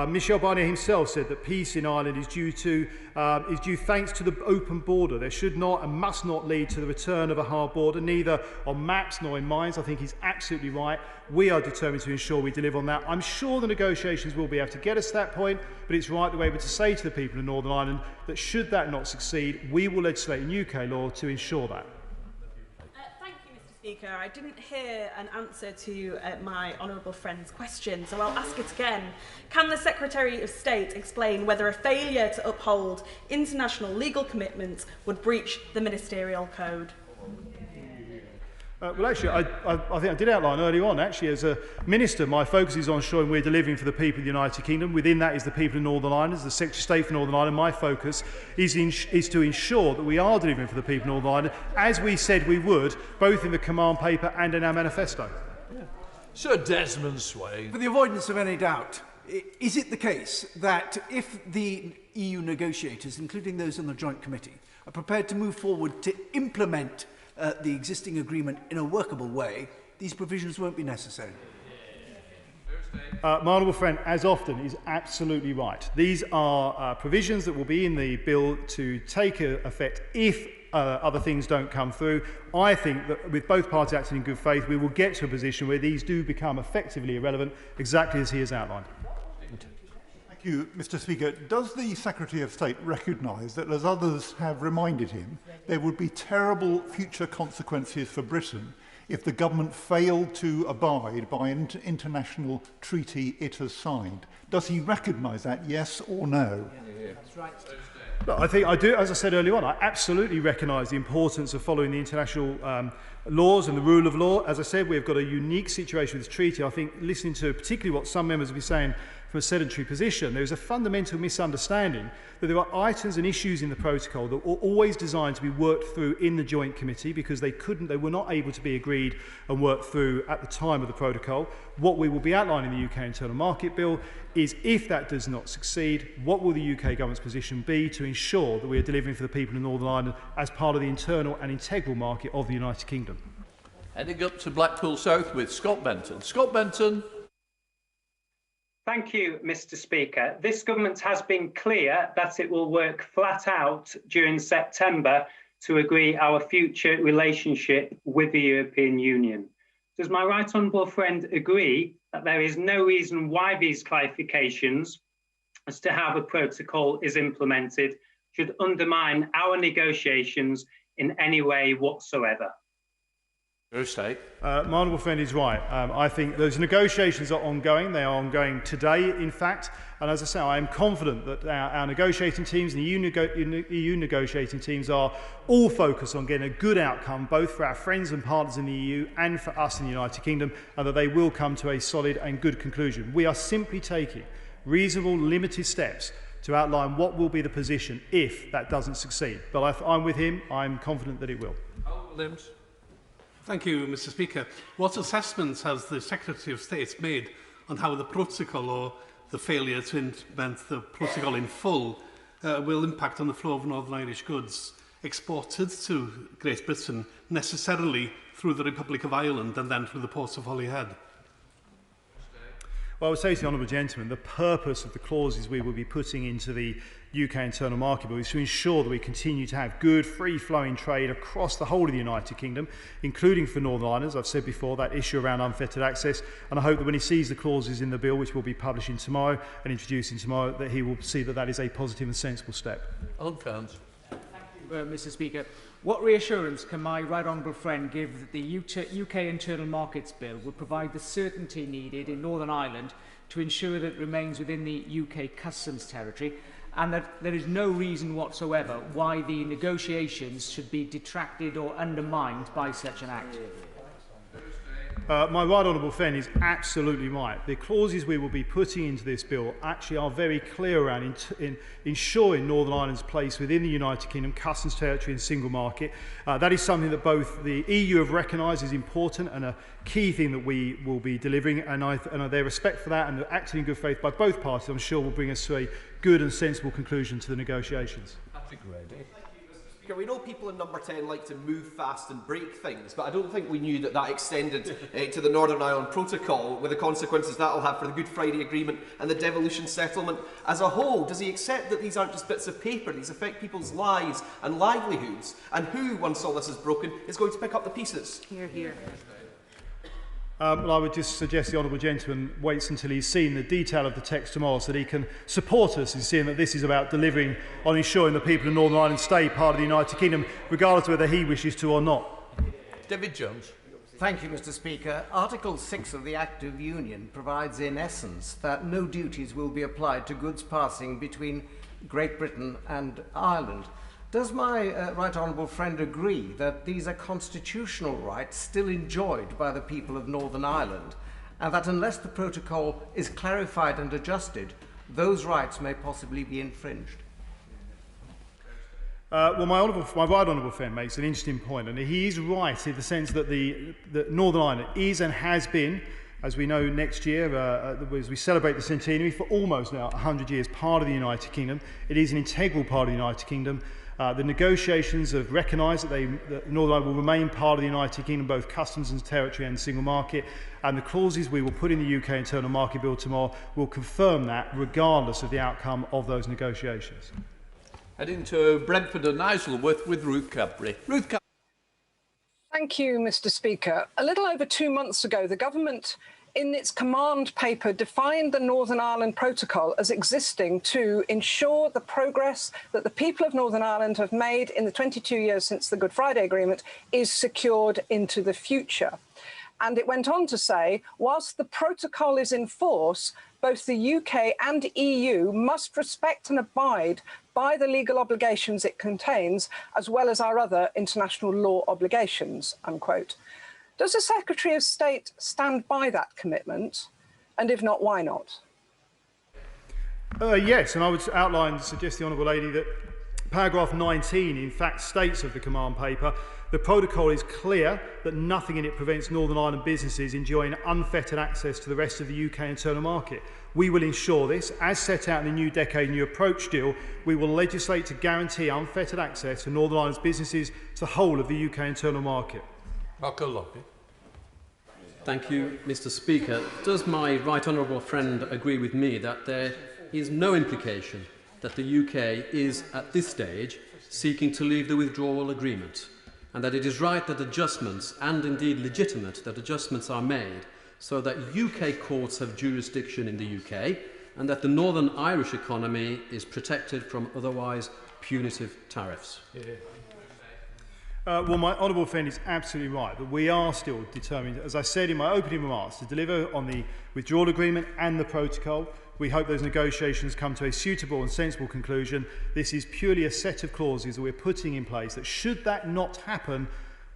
Speaker 12: Michel Barnier himself said that peace in Ireland is due thanks to the open border. There should not and must not lead to the return of a hard border, neither on maps nor in minds. I think he's absolutely right. We are determined to ensure we deliver on that. I'm sure the negotiations will be able to get us to that point, but it's right that we're able to say to the people of Northern Ireland that should that not succeed, we will legislate in UK law to ensure that.
Speaker 2: Speaker, I didn't hear an answer to my honourable friend's question, so I'll ask it again. Can the Secretary of State explain whether a failure to uphold international legal commitments would breach the ministerial code?
Speaker 12: Well, actually, I think I did outline earlier on, actually, as a minister, my focus is on ensuring we're delivering for the people of the United Kingdom. Within that is the people of Northern Ireland. As the Secretary of State for Northern Ireland, my focus is to ensure that we are delivering for the people of Northern Ireland, as we said we would, both in the command paper and in our manifesto.
Speaker 4: Yeah. Sir Desmond Swain.
Speaker 5: For the avoidance of any doubt, is it the case that if the EU negotiators, including those on the Joint Committee, are prepared to move forward to implement the existing agreement in a workable way, these provisions won't be necessary?
Speaker 12: My honourable friend, as often, is absolutely right. These are provisions that will be in the bill to take effect if other things don't come through. I think that with both parties acting in good faith, we will get to a position where these do become effectively irrelevant, exactly as he has outlined.
Speaker 7: Thank you, Mr. Speaker. Does the Secretary of State recognise that, as others have reminded him, there would be terrible future consequences for Britain if the government failed to abide by an international treaty it has signed? Does he recognise that, yes or no?
Speaker 5: That's right.
Speaker 12: I think I do, as I said earlier on, I absolutely recognise the importance of following the international laws and the rule of law. As I said, we've got a unique situation with this treaty. I think listening to particularly what some members have been saying from a sedentary position, there is a fundamental misunderstanding that there are items and issues in the protocol that were always designed to be worked through in the joint committee because they were not able to be agreed and worked through at the time of the protocol. What we will be outlining in the UK Internal Market Bill is, if that does not succeed, what will the UK government's position be to ensure that we are delivering for the people of Northern Ireland as part of the internal and integral market of the United Kingdom.
Speaker 4: Heading up to Blackpool South with Scott Benton. Scott Benton.
Speaker 25: Thank you, Mr. Speaker. This government has been clear that it will work flat out during September to agree our future relationship with the European Union. Does my right honourable friend agree that there is no reason why these clarifications as to how the protocol is implemented should undermine our negotiations in any way whatsoever?
Speaker 12: My honourable friend is right. I think those negotiations are ongoing. They are ongoing today, in fact. And as I say, I am confident that our negotiating teams and the EU negotiating teams are all focused on getting a good outcome, both for our friends and partners in the EU and for us in the United Kingdom, and that they will come to a solid and good conclusion. We are simply taking reasonable, limited steps to outline what will be the position if that doesn't succeed. But I'm with him. I'm confident that it will.
Speaker 4: Limbs.
Speaker 26: Thank you, Mr. Speaker. What assessments has the Secretary of State made on how the protocol or the failure to implement the protocol in full will impact on the flow of Northern Irish goods exported to Great Britain, necessarily through the Republic of Ireland and then through the ports of Holyhead?
Speaker 12: Well, I would say to the honourable gentleman, the purpose of the clauses we will be putting into the UK Internal Market Bill is to ensure that we continue to have good, free-flowing trade across the whole of the United Kingdom, including for Northern Ireland, as I've said before, that issue around unfettered access. And I hope that when he sees the clauses in the bill, which we'll be publishing tomorrow and introducing tomorrow, that he will see that that is a positive and sensible step.
Speaker 27: Mr. Speaker. What reassurance can my right honourable friend give that the UK Internal Markets Bill will provide the certainty needed in Northern Ireland to ensure that it remains within the UK customs territory, and that there is no reason whatsoever why the negotiations should be detracted or undermined by such an act?
Speaker 12: My right honourable friend is absolutely right. The clauses we will be putting into this bill actually are very clear around ensuring Northern Ireland's place within the United Kingdom, customs territory and single market. That is something that both the EU have recognised is important and a key thing that we will be delivering, and their respect for that and acting in good faith by both parties, I'm sure, will bring us to a good and sensible conclusion to the negotiations.
Speaker 1: We know people in number 10 like to move fast and break things, but I don't think we knew that that extended to the Northern Ireland Protocol, with the consequences that will have for the Good Friday Agreement and the devolution settlement as a whole. Does he accept that these aren't just bits of paper, these affect people's lives and livelihoods? And who, once all this is broken, is going to pick up the pieces?
Speaker 14: Hear, hear.
Speaker 12: Well, I would just suggest the honourable gentleman waits until he's seen the detail of the text tomorrow so that he can support us in seeing that this is about delivering on ensuring the people of Northern Ireland stay part of the United Kingdom, regardless of whether he wishes to or not.
Speaker 1: David Jones.
Speaker 6: Thank you, Mr. Speaker. Article 6 of the Act of Union provides in essence that no duties will be applied to goods passing between Great Britain and Ireland. Does my right honourable friend agree that these are constitutional rights still enjoyed by the people of Northern Ireland, and that unless the protocol is clarified and adjusted, those rights may possibly be infringed?
Speaker 12: Well, my right honourable friend makes an interesting point, and he is right in the sense that that Northern Ireland is and has been, as we know, next year, as we celebrate the centenary, for almost now 100 years, part of the United Kingdom. It is an integral part of the United Kingdom. The negotiations have recognised that Northern Ireland will remain part of the United Kingdom, both customs and territory and single market, and the clauses we will put in the UK Internal Market Bill tomorrow will confirm that, regardless of the outcome of those negotiations.
Speaker 3: Heading to Brentford and Isleworth with Ruth Cadbury. Ruth Cadbury.
Speaker 8: Thank you, Mr. Speaker. A little over 2 months ago, the government, in its command paper, defined the Northern Ireland Protocol as existing to ensure the progress that the people of Northern Ireland have made in the 22 years since the Good Friday Agreement is secured into the future. And it went on to say, whilst the protocol is in force, both the UK and EU must respect and abide by the legal obligations it contains, as well as our other international law obligations, unquote. Does the Secretary of State stand by that commitment? And if not, why not?
Speaker 12: Yes, and I would suggest to the Honourable Lady that paragraph 19 in fact states of the command paper, the protocol is clear that nothing in it prevents Northern Ireland businesses enjoying unfettered access to the rest of the UK internal market. We will ensure this. As set out in the New Decade New Approach deal, we will legislate to guarantee unfettered access for Northern Ireland's businesses to the whole of the UK internal market.
Speaker 9: Thank you, Mr. Speaker. Does my right honourable friend agree with me that there is no implication that the UK is, at this stage, seeking to leave the withdrawal agreement, and that it is right that adjustments, and indeed legitimate that adjustments, are made so that UK courts have jurisdiction in the UK, and that the Northern Irish economy is protected from otherwise punitive tariffs?
Speaker 12: Well, my honourable friend is absolutely right, but we are still determined, as I said in my opening remarks, to deliver on the withdrawal agreement and the protocol. We hope those negotiations come to a suitable and sensible conclusion. This is purely a set of clauses that we're putting in place that, should that not happen,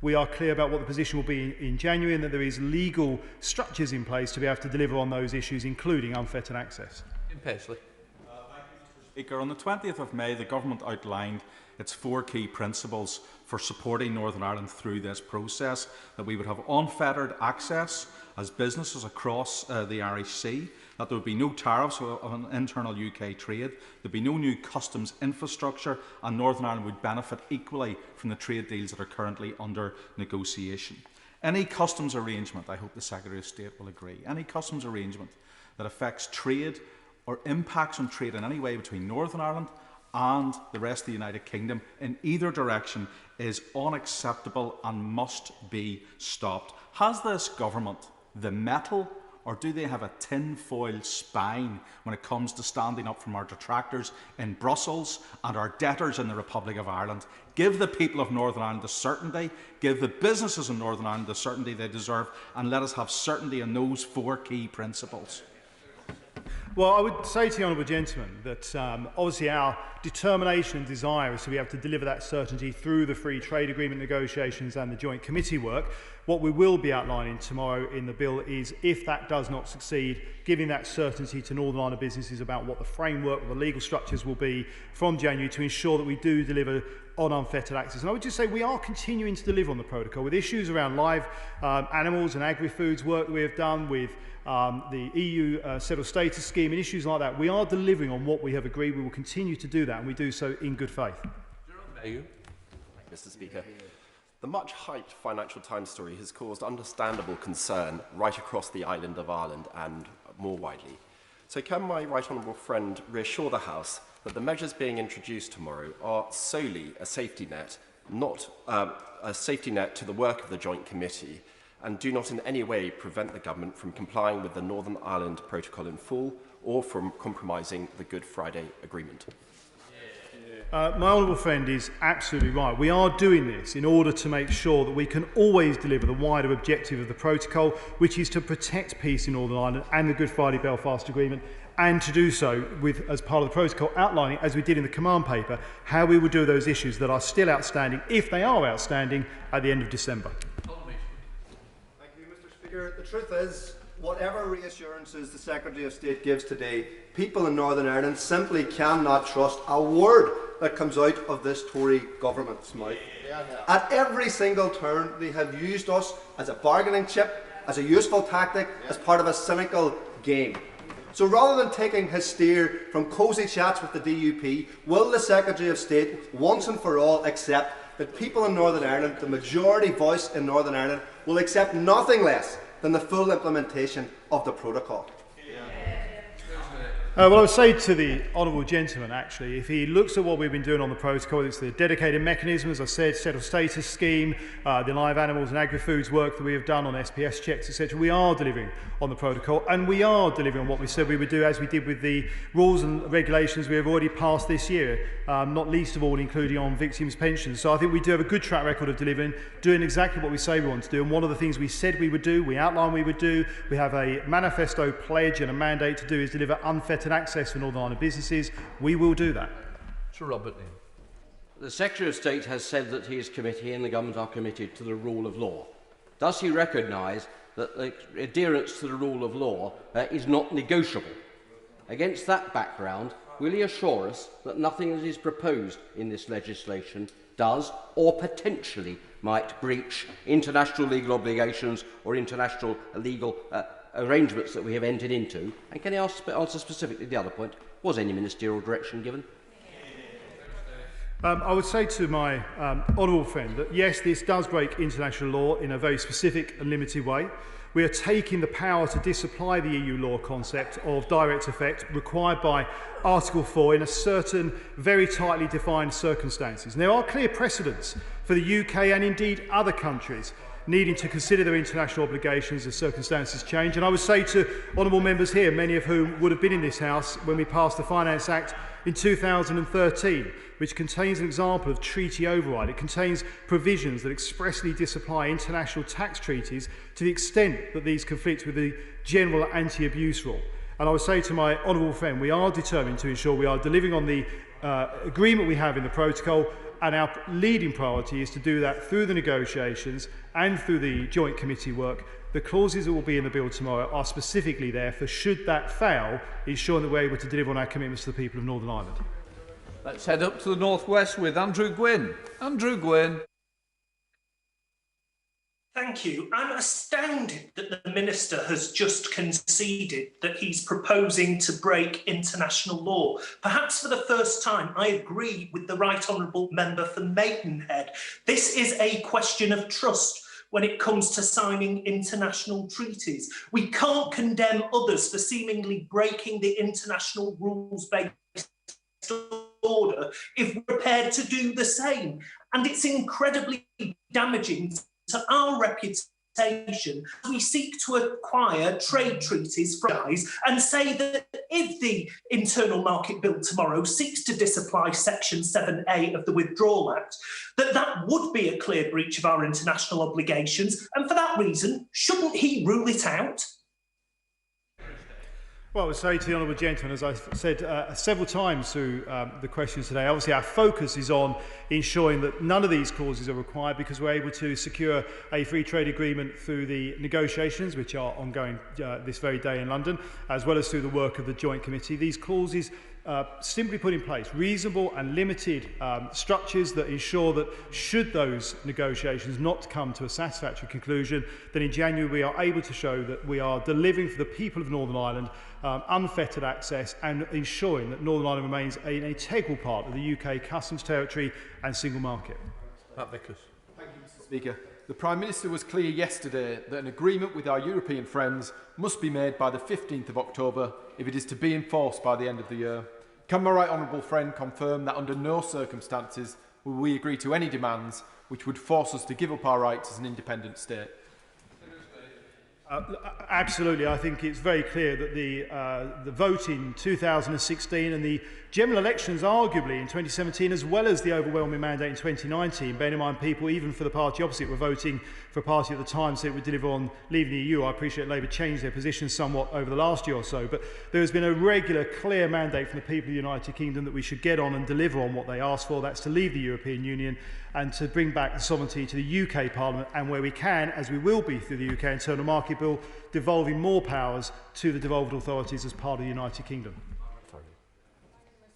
Speaker 12: we are clear about what the position will be in January, and that there is legal structures in place to be able to deliver on those issues, including unfettered access.
Speaker 3: Paisley.
Speaker 10: Speaker, on the 20th of May, the Government outlined its 4 key principles for supporting Northern Ireland through this process: that we would have unfettered access as businesses across the Irish Sea, that there would be no tariffs on internal UK trade, there would be no new customs infrastructure, and Northern Ireland would benefit equally from the trade deals that are currently under negotiation. Any customs arrangement, I hope the Secretary of State will agree, any customs arrangement that affects trade or impacts on trade in any way between Northern Ireland and the rest of the United Kingdom in either direction is unacceptable and must be stopped. Has this government the mettle, or do they have a tin-foil spine when it comes to standing up from our detractors in Brussels and our debtors in the Republic of Ireland? Give the people of Northern Ireland the certainty, give the businesses in Northern Ireland the certainty they deserve, and let us have certainty in those 4 key principles.
Speaker 12: Well, I would say to the honourable gentleman that obviously our determination and desire is to be able to deliver that certainty through the free trade agreement negotiations and the joint committee work. What we will be outlining tomorrow in the bill is, if that does not succeed, giving that certainty to Northern Ireland businesses about what the framework, the legal structures will be from January to ensure that we do deliver on unfettered access. And I would just say we are continuing to deliver on the protocol with issues around live animals and agri-foods work that we have done with the EU settled status scheme and issues like that. We are delivering on what we have agreed. We will continue to do that, and we do so in good faith.
Speaker 11: Mr. Speaker, the much-hyped Financial Times story has caused understandable concern right across the island of Ireland and more widely. So can my right honourable friend reassure the House that the measures being introduced tomorrow are solely a safety net, not a safety net to the work of the Joint Committee, and do not in any way prevent the Government from complying with the Northern Ireland Protocol in full or from compromising the Good Friday Agreement?
Speaker 12: My honourable friend is absolutely right. We are doing this in order to make sure that we can always deliver the wider objective of the protocol, which is to protect peace in Northern Ireland and the Good Friday Belfast Agreement, and to do so with, as part of the protocol, outlining, as we did in the command paper, how we will do those issues that are still outstanding, if they are outstanding, at the end of December.
Speaker 13: Thank you, Mr. Speaker. The truth is, whatever reassurances the Secretary of State gives today, people in Northern Ireland simply cannot trust a word that comes out of this Tory government's mouth. At every single turn, they have used us as a bargaining chip, as a useful tactic, as part of a cynical game. So rather than taking his steer from cosy chats with the DUP, will the Secretary of State once and for all accept that people in Northern Ireland, the majority voice in Northern Ireland, will accept nothing less than the full implementation of the protocol?
Speaker 12: Well, I would say to the honourable gentleman, actually, if he looks at what we've been doing on the protocol, it's the dedicated mechanism, as I said, settled status scheme, the live animals and agri-foods work that we have done on SPS checks, etc. We are delivering on the protocol, and we are delivering on what we said we would do, as we did with the rules and regulations we have already passed this year, not least of all including on victims' pensions. So I think we do have a good track record of delivering, doing exactly what we say we want to do. And one of the things we said we would do, we outlined we would do, we have a manifesto pledge and a mandate to do, is deliver unfettered access for Northern Ireland businesses. We will do that.
Speaker 15: Sir Robert Neal.
Speaker 16: The Secretary of State has said that his committee and the government are committed to the rule of law. Does he recognise that the adherence to the rule of law is not negotiable? Against that background, will he assure us that nothing that is proposed in this legislation does or potentially might breach international legal obligations or international legal arrangements that we have entered into? And can he answer specifically the other point? Was any ministerial direction given?
Speaker 12: I would say to my honourable friend that yes, this does break international law in a very specific and limited way. We are taking the power to disapply the EU law concept of direct effect required by Article 4 in a certain very tightly defined circumstances. And there are clear precedents for the UK and indeed other countries needing to consider their international obligations as circumstances change. And I would say to honourable members here, many of whom would have been in this House when we passed the Finance Act in 2013, which contains an example of treaty override. It contains provisions that expressly disapply international tax treaties to the extent that these conflict with the general anti-abuse rule. And I would say to my honourable friend, we are determined to ensure we are delivering on the agreement we have in the protocol, and our leading priority is to do that through the negotiations and through the joint committee work. The clauses that will be in the bill tomorrow are specifically there for, should that fail, ensuring that we're able to deliver on our commitments to the people of Northern Ireland.
Speaker 3: Let's head up to the northwest with Andrew Gwynn. Andrew Gwynn.
Speaker 17: Thank you. I'm astounded that the Minister has just conceded that he's proposing to break international law. Perhaps for the first time, I agree with the Right Honourable Member for Maidenhead. This is a question of trust when it comes to signing international treaties. We can't condemn others for seemingly breaking the international rules-based order if we're prepared to do the same. And it's incredibly damaging to our reputation. We seek to acquire trade treaties from guys and say that if the Internal Market Bill tomorrow seeks to disapply Section 7A of the Withdrawal Act, that would be a clear breach of our international obligations. And for that reason, shouldn't he rule it out?
Speaker 12: Well, I would say to the honourable gentleman, as I've said several times through the questions today, obviously our focus is on ensuring that none of these clauses are required, because we're able to secure a free trade agreement through the negotiations, which are ongoing this very day in London, as well as through the work of the Joint Committee. These clauses simply put in place reasonable and limited structures that ensure that should those negotiations not come to a satisfactory conclusion, then in January we are able to show that we are delivering for the people of Northern Ireland unfettered access and ensuring that Northern Ireland remains an integral part of the UK customs territory and single market.
Speaker 4: Matt Vickers.
Speaker 15: Thank you, Mr. Speaker. The Prime Minister was clear yesterday that an agreement with our European friends must be made by the 15th of October if it is to be enforced by the end of the year. Can my right honourable friend confirm that under no circumstances will we agree to any demands which would force us to give up our rights as an independent state?
Speaker 12: Absolutely. I think it's very clear that the vote in 2016 and the general elections arguably in 2017, as well as the overwhelming mandate in 2019, bearing in mind people, even for the party opposite, were voting for a party at the time so it would deliver on leaving the EU. I appreciate Labour changed their position somewhat over the last year or so, but there has been a regular, clear mandate from the people of the United Kingdom that we should get on and deliver on what they asked for. That's to leave the European Union and to bring back the sovereignty to the UK Parliament, and where we can, as we will be through the UK Internal Market Bill, devolving more powers to the devolved authorities as part of the United Kingdom.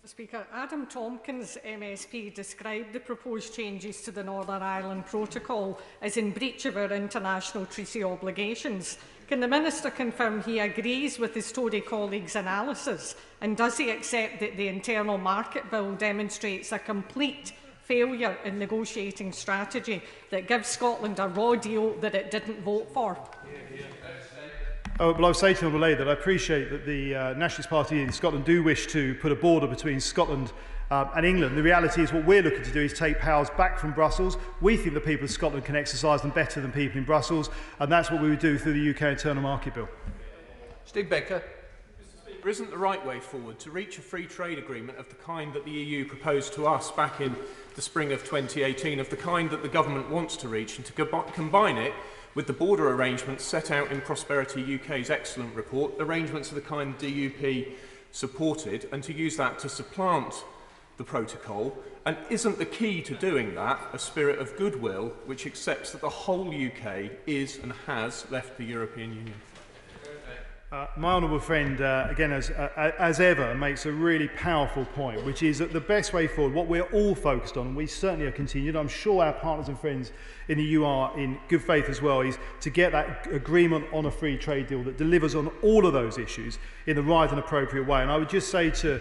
Speaker 18: Mr. Speaker, Adam Tompkins, MSP, described the proposed changes to the Northern Ireland Protocol as in breach of our international treaty obligations. Can the Minister confirm he agrees with his Tory colleagues' analysis, and does he accept that the Internal Market Bill demonstrates a complete failure in negotiating strategy that gives Scotland a raw deal that it didn't vote for?
Speaker 12: Oh, well, I would say to the that I appreciate that the Nationalist Party in Scotland do wish to put a border between Scotland and England. The reality is what we're looking to do is take powers back from Brussels. We think the people of Scotland can exercise them better than people in Brussels, and that's what we would do through the UK Internal Market Bill.
Speaker 4: Steve Baker.
Speaker 19: Isn't the right way forward to reach a free trade agreement of the kind that the EU proposed to us back in the spring of 2018, of the kind that the government wants to reach, and to combine it with the border arrangements set out in Prosperity UK's excellent report, arrangements of the kind the DUP supported, and to use that to supplant the protocol? And isn't the key to doing that a spirit of goodwill which accepts that the whole UK is and has left the European Union?
Speaker 12: My honourable friend, again, as ever, makes a really powerful point, which is that the best way forward, what we're all focused on, and we certainly are continued, I'm sure our partners and friends in the EU are in good faith as well, is to get that agreement on a free trade deal that delivers on all of those issues in the right and appropriate way. And I would just say to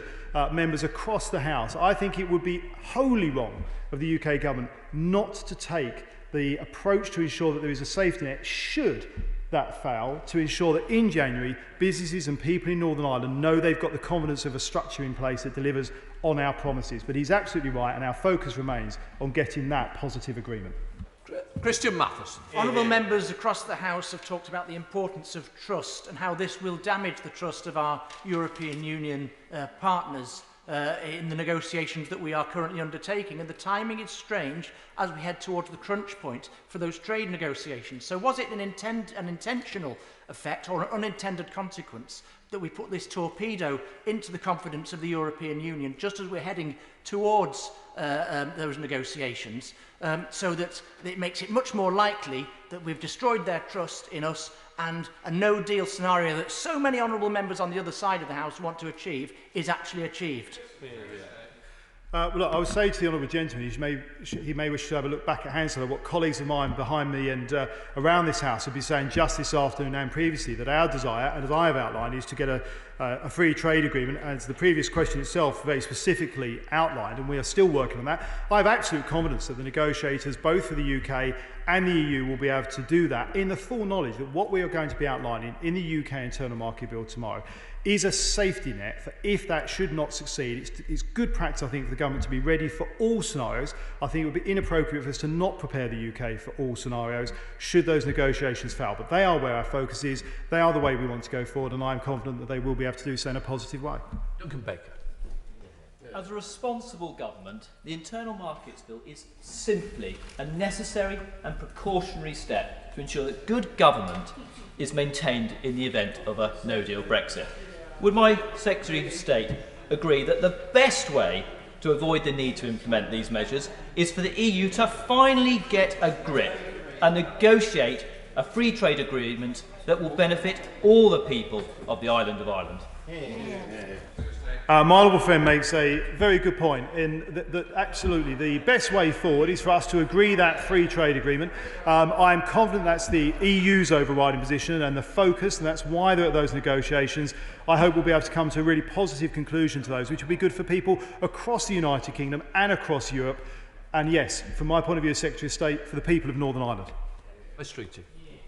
Speaker 12: members across the House, I think it would be wholly wrong of the UK government not to take the approach to ensure that there is a safety net should that fail, to ensure that in January businesses and people in Northern Ireland know they've got the confidence of a structure in place that delivers on our promises. But he's absolutely right, and our focus remains on getting that positive agreement.
Speaker 4: Christian Matheson.
Speaker 20: Honourable members across the House have talked about the importance of trust and how this will damage the trust of our European Union partners in the negotiations that we are currently undertaking, and the timing is strange as we head towards the crunch point for those trade negotiations. So was it an intentional effect or an unintended consequence that we put this torpedo into the confidence of the European Union just as we're heading towards those negotiations, so that it makes it much more likely that we've destroyed their trust in us, and a no-deal scenario that so many honourable members on the other side of the House want to achieve is actually achieved?
Speaker 12: Well, look, I would say to the honourable gentleman, he may wish to have a look back at Hansel, what colleagues of mine behind me and around this House have been saying just this afternoon and previously, that our desire, and as I have outlined, is to get a free trade agreement, as the previous question itself very specifically outlined, and we are still working on that. I have absolute confidence that the negotiators, both for the UK and the EU, will be able to do that in the full knowledge that what we are going to be outlining in the UK Internal Market Bill tomorrow is a safety net for if that should not succeed. It's good practice, I think, for the government to be ready for all scenarios. I think it would be inappropriate for us to not prepare the UK for all scenarios should those negotiations fail. But they are where our focus is, they are the way we want to go forward, and I'm confident that they will be able to do so in a positive way.
Speaker 4: Duncan Baker.
Speaker 21: As a responsible government, the Internal Markets Bill is simply a necessary and precautionary step to ensure that good government is maintained in the event of a no-deal Brexit. would my Secretary of State agree that the best way to avoid the need to implement these measures is for the EU to finally get a grip and negotiate a free trade agreement that will benefit all the people of the island of Ireland?
Speaker 12: My honourable friend makes a very good point in that absolutely the best way forward is for us to agree that free trade agreement. I am confident that's the EU's overriding position and the focus, and that's why they're at those negotiations. I hope we'll be able to come to a really positive conclusion to those, which will be good for people across the United Kingdom and across Europe. And yes, from my point of view as Secretary of State, for the people of Northern Ireland.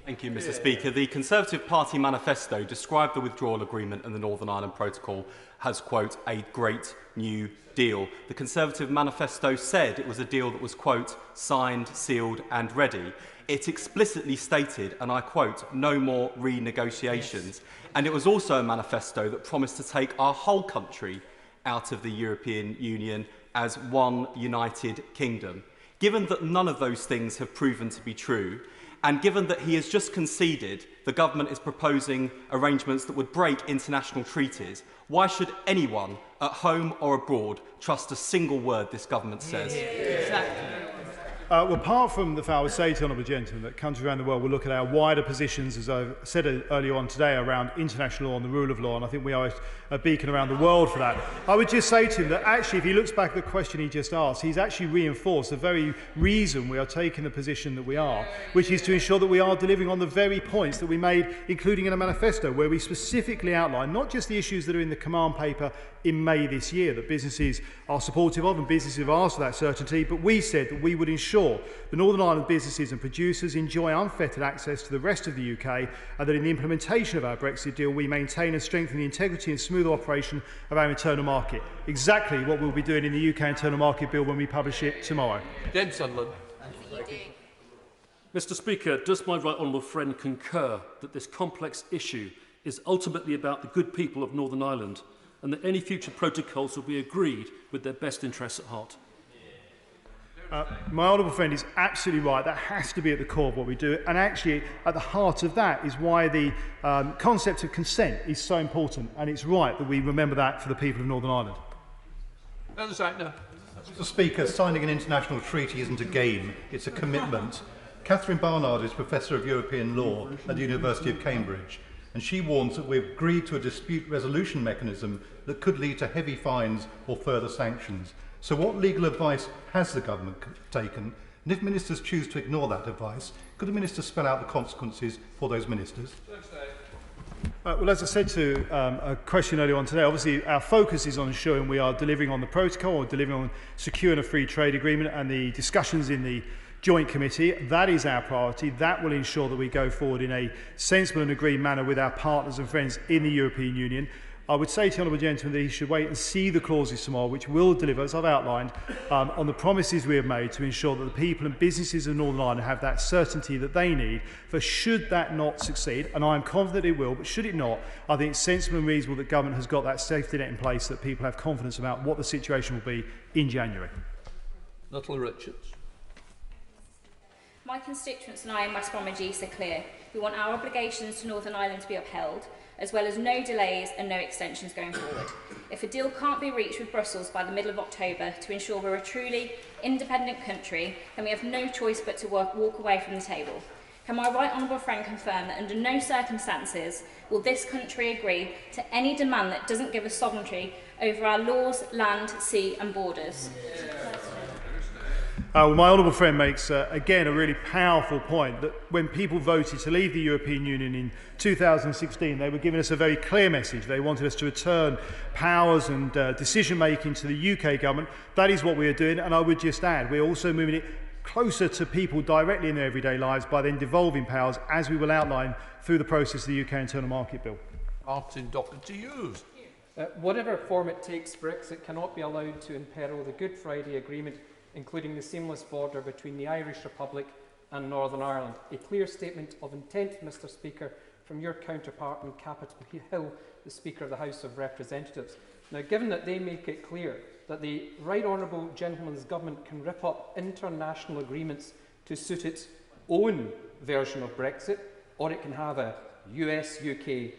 Speaker 2: Thank you, Mr. Speaker. The Conservative Party manifesto described the withdrawal agreement and the Northern Ireland Protocol as, quote, a great new deal. The Conservative manifesto said it was a deal that was, quote, signed, sealed and ready. It explicitly stated, and I quote, no more renegotiations. Yes. And it was also a manifesto that promised to take our whole country out of the European Union as one united kingdom. Given that none of those things have proven to be true, and given that he has just conceded the government is proposing arrangements that would break international treaties, why should anyone at home or abroad trust a single word this government says?
Speaker 12: Exactly. Well, apart from the fact I would say to the Honourable Gentleman that countries around the world will look at our wider positions, as I said earlier on today, around international law and the rule of law, and I think we are a beacon around the world for that. I would just say to him that actually, if he looks back at the question he just asked, he's actually reinforced the very reason we are taking the position that we are, which is to ensure that we are delivering on the very points that we made, including in a manifesto, where we specifically outline not just the issues that are in the command paper in May this year that businesses are supportive of and businesses have asked for that certainty, but we said that we would ensure the Northern Ireland businesses and producers enjoy unfettered access to the rest of the UK, and that in the implementation of our Brexit deal we maintain and strengthen the integrity and smooth operation of our internal market. Exactly what we'll be doing in the UK Internal Market Bill when we publish it tomorrow.
Speaker 5: James Sunderland. Mr. Speaker, does my right honourable friend concur that this complex issue is ultimately about the good people of Northern Ireland, and that any future protocols will be agreed with their best interests at heart?
Speaker 12: My honourable friend is absolutely right. That has to be at the core of what we do. And actually, at the heart of that is why the concept of consent is so important. And it's right that we remember that for the people of Northern Ireland.
Speaker 13: Mr. Speaker, signing an international treaty isn't a game, it's a commitment. Catherine Barnard is Professor of European Law at the University of Cambridge, and she warns that we've agreed to a dispute resolution mechanism that could lead to heavy fines or further sanctions. So what legal advice has the government taken? And if ministers choose to ignore that advice, could the minister spell out the consequences for those ministers?
Speaker 12: Well, as I said to a question earlier on today, obviously our focus is on ensuring we are delivering on the protocol or delivering on securing a free trade agreement, and the discussions in the Joint Committee, that is our priority. That will ensure that we go forward in a sensible and agreed manner with our partners and friends in the European Union. I would say to the Honourable Gentleman that he should wait and see the clauses tomorrow, which will deliver, as I've outlined, on the promises we have made to ensure that the people and businesses of Northern Ireland have that certainty that they need. For should that not succeed, and I am confident it will, but should it not, I think it's sensible and reasonable that government has got that safety net in place, that people have confidence about what the situation will be in January.
Speaker 3: Nuttall Richards.
Speaker 7: My constituents and I in West Bromwich East are clear. We want our obligations to Northern Ireland to be upheld, as well as no delays and no extensions going forward. If a deal can't be reached with Brussels by the middle of October to ensure we're a truly independent country, then we have no choice but to walk away from the table. Can my right honourable friend confirm that under no circumstances will this country agree to any demand that doesn't give us sovereignty over our laws, land, sea and borders?
Speaker 12: Well, my honourable friend makes, again, a really powerful point that when people voted to leave the European Union in 2016, they were giving us a very clear message. They wanted us to return powers and decision-making to the UK government. That is what we are doing, and I would just add, we're also moving it closer to people directly in their everyday lives by then devolving powers, as we will outline through the process of the UK Internal Market Bill.
Speaker 3: Martin Doherty.
Speaker 22: Whatever form it takes, Brexit cannot be allowed to imperil the Good Friday Agreement, including the seamless border between the Irish Republic and Northern Ireland. A clear statement of intent, Mr. Speaker, from your counterpart on Capitol Hill, the Speaker of the House of Representatives. Now, given that they make it clear that the Right Honourable Gentleman's government can rip up international agreements to suit its own version of Brexit, or it can have a US-UK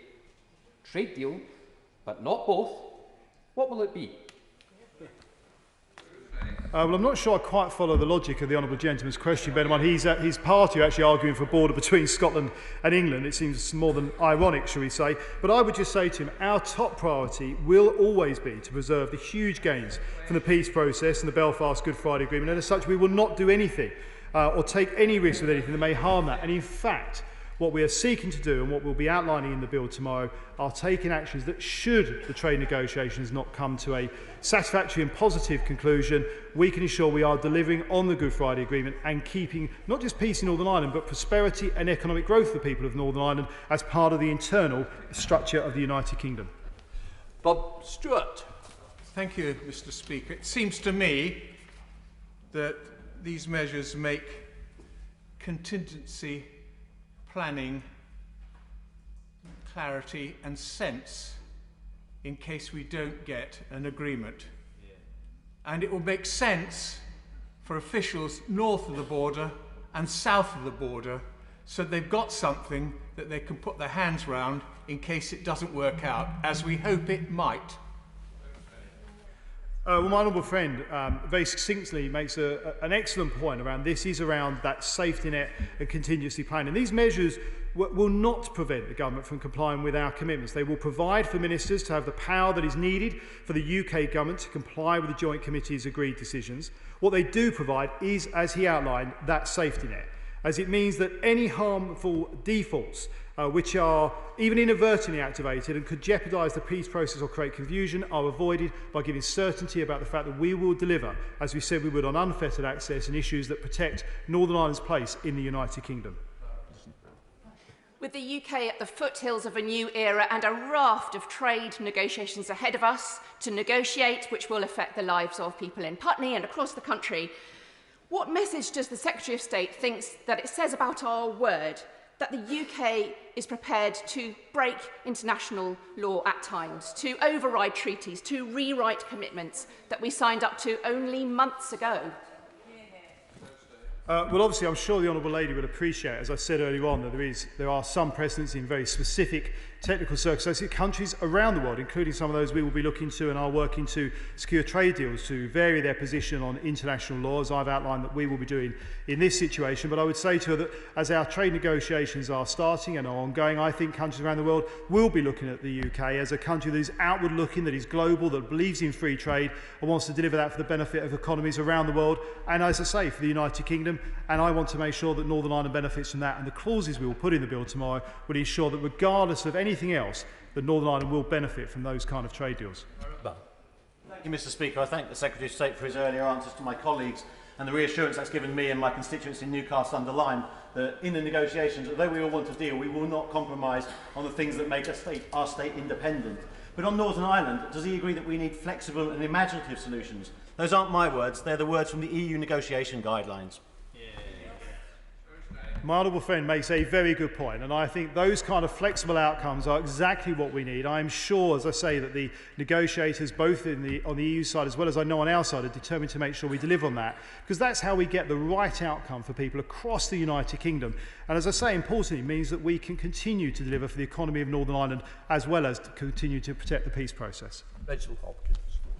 Speaker 22: trade deal,
Speaker 21: but not both. What will it be?
Speaker 12: Well, I'm not sure I quite follow the logic of the honourable gentleman's question. Bear in mind, his party are actually arguing for a border between Scotland and England. It seems more than ironic, shall we say. But I would just say to him, our top priority will always be to preserve the huge gains from the peace process and the Belfast Good Friday Agreement. And as such, we will not do anything or take any risk with anything that may harm that. And in fact, what we are seeking to do and what we'll be outlining in the bill tomorrow are taking actions that, should the trade negotiations not come to a satisfactory and positive conclusion, we can ensure we are delivering on the Good Friday Agreement and keeping not just peace in Northern Ireland but prosperity and economic growth for the people of Northern Ireland as part of the internal structure of the United Kingdom.
Speaker 4: Bob Stewart.
Speaker 19: Thank you, Mr. Speaker. It seems to me that these measures make contingency planning, clarity and sense in case we don't get an agreement. And it will make sense for officials north of the border and south of the border, so they've got something that they can put their hands round in case it doesn't work out, as we hope it might.
Speaker 12: Well, my honourable friend very succinctly makes an excellent point around this. Is around that safety net and contingency planning. These measures will not prevent the government from complying with our commitments. They will provide for ministers to have the power that is needed for the UK government to comply with the Joint Committee's agreed decisions. What they do provide is, as he outlined, that safety net, as it means that any harmful defaults which are even inadvertently activated and could jeopardise the peace process or create confusion are avoided by giving certainty about the fact that we will deliver, as we said we would, on unfettered access and issues that protect Northern Ireland's place in the United Kingdom.
Speaker 1: With the UK at the foothills of a new era and a raft of trade negotiations ahead of us to negotiate, which will affect the lives of people in Putney and across the country, what message does the Secretary of State think that it says about our word that the UK is prepared to break international law at times, to override treaties, to rewrite commitments that we signed up to only months ago?
Speaker 12: Well, obviously, I'm sure the Honourable Lady will appreciate, as I said earlier on, that there are some precedents in very specific technical circumstances. Countries around the world, including some of those we will be looking to and are working to secure trade deals to vary their position on international law, as I've outlined that we will be doing in this situation. But I would say to her that as our trade negotiations are starting and are ongoing, I think countries around the world will be looking at the UK as a country that is outward looking, that is global, that believes in free trade and wants to deliver that for the benefit of economies around the world and, as I say, for the United Kingdom. And I want to make sure that Northern Ireland benefits from that, and the clauses we will put in the bill tomorrow will ensure that regardless of anything else, that Northern Ireland will benefit from those kind of trade deals.
Speaker 14: Thank you, Mr. Speaker. I thank the Secretary of State for his earlier answers to my colleagues and the reassurance that's given me and my constituents in Newcastle underline that in the negotiations, although we all want to deal, we will not compromise on the things that make our state independent. But on Northern Ireland, does he agree that we need flexible and imaginative solutions? Those aren't my words, they're the words from the EU negotiation guidelines.
Speaker 12: My honourable friend makes a very good point, and I think those kind of flexible outcomes are exactly what we need. I am sure, as I say, that the negotiators, both on the EU side as well as I know on our side, are determined to make sure we deliver on that, because that's how we get the right outcome for people across the United Kingdom. And as I say, importantly, it means that we can continue to deliver for the economy of Northern Ireland as well as to continue to protect the peace process.
Speaker 4: Rachel Hopkins.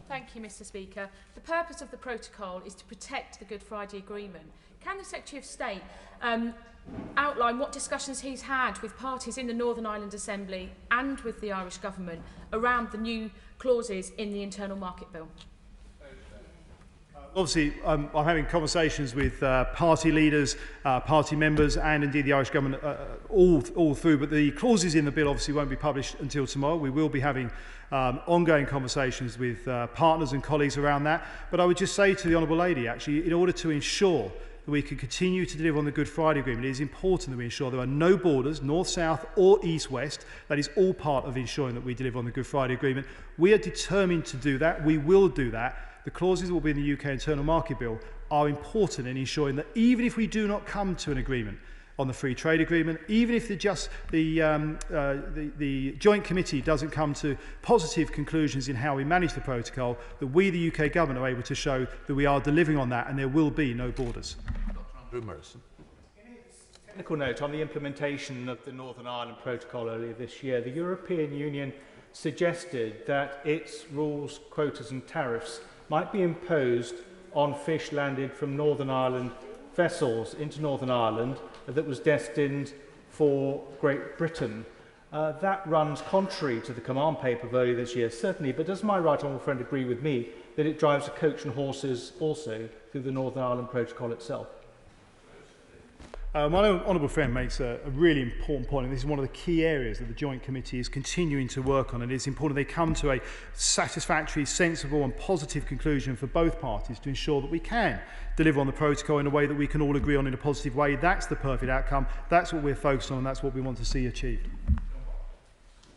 Speaker 23: Thank you, Mr. Speaker. The purpose of the protocol is to protect the Good Friday Agreement. Can the Secretary of State outline what discussions he's had with parties in the Northern Ireland Assembly and with the Irish Government around the new clauses in the Internal Market Bill?
Speaker 12: Obviously, I'm having conversations with party leaders, party members and indeed the Irish Government all through, but the clauses in the bill obviously won't be published until tomorrow. We will be having ongoing conversations with partners and colleagues around that. But I would just say to the Honourable Lady, actually, in order to ensure that we can continue to deliver on the Good Friday Agreement, it is important that we ensure there are no borders, north-south or east-west. That is all part of ensuring that we deliver on the Good Friday Agreement. We are determined to do that. We will do that. The clauses that will be in the UK Internal Market Bill are important in ensuring that even if we do not come to an agreement on the Free Trade Agreement, even if the Joint Committee doesn't come to positive conclusions in how we manage the protocol, that we, the UK Government, are able to show that we are delivering on that and there will be no borders.
Speaker 4: Andrew Morrison.
Speaker 24: Technical note on the implementation of the Northern Ireland Protocol earlier this year. The European Union
Speaker 12: suggested that its rules, quotas and tariffs might be imposed on fish landed from Northern Ireland vessels into Northern Ireland that was destined for Great Britain. That runs contrary to the command paper of earlier this year, certainly, but does my right honourable friend agree with me that it drives a coach and horses also through the Northern Ireland Protocol itself? My honourable friend makes a really important point, and this is one of the key areas that the Joint Committee is continuing to work on, and it's important they come to a satisfactory, sensible and positive conclusion for both parties to ensure that we can deliver on the protocol in a way that we can all agree on in a positive way. That's the perfect outcome, that's what we're focused on, and that's what we want to see achieved.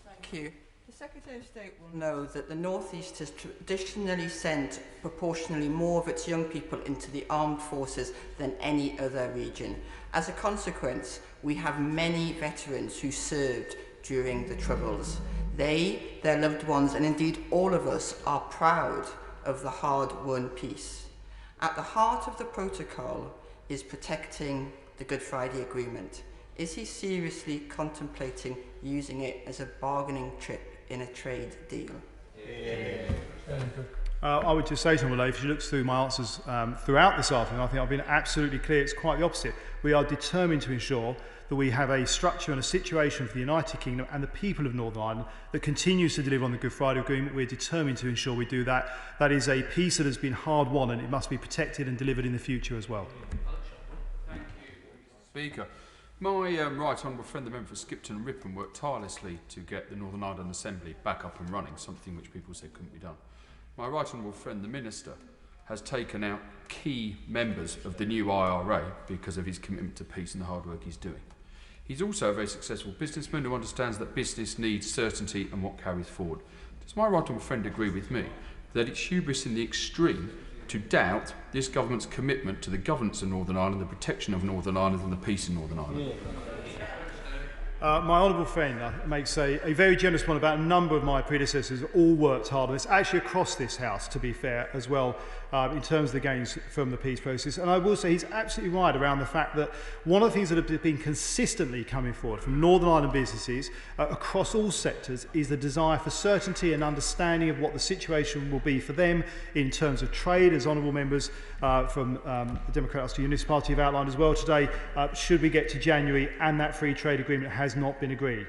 Speaker 6: Thank you. The Secretary of State will know that the North East has traditionally sent proportionally more of its young people into the armed forces than any other region. As a consequence, we have many veterans who served during the Troubles. They, their loved ones, and indeed all of us are proud of the hard-won peace. At the heart of the protocol is protecting the Good Friday Agreement. Is he seriously contemplating using it as a bargaining chip in a trade deal? I would just say to him, if she looks through my answers throughout this afternoon, I think I've been absolutely clear. It's quite the opposite. We are determined to ensure that we have a structure and a situation for the United Kingdom and the people of Northern Ireland that continues to deliver on the Good Friday Agreement. We're determined to ensure we do that. That is a peace that has been hard won, and it must be protected and delivered in the future as well.
Speaker 8: Thank you, Speaker. My right honourable friend, the member for Skipton and Ripon, worked tirelessly to get the Northern Ireland Assembly back up and running, something which people said couldn't be done. My right honourable friend, the Minister, has taken out key members of the new IRA because of his commitment to peace and the hard work he's doing. He's also a very successful businessman who understands that business needs certainty and what carries forward. Does my right honourable friend agree with me that it's hubris in the extreme to doubt this government's commitment to the governance of Northern Ireland, the protection of Northern Ireland and the peace in Northern Ireland? Yeah.
Speaker 12: My honourable friend makes a very generous point about a number of my predecessors who all worked hard on this, actually across this House, to be fair, as well, in terms of the gains from the peace process. And I will say he's absolutely right around the fact that one of the things that have been consistently coming forward from Northern Ireland businesses across all sectors is the desire for certainty and understanding of what the situation will be for them in terms of trade, as honourable members from the Democratic Unionist Party have outlined as well today, should we get to January and that free trade agreement has not been agreed.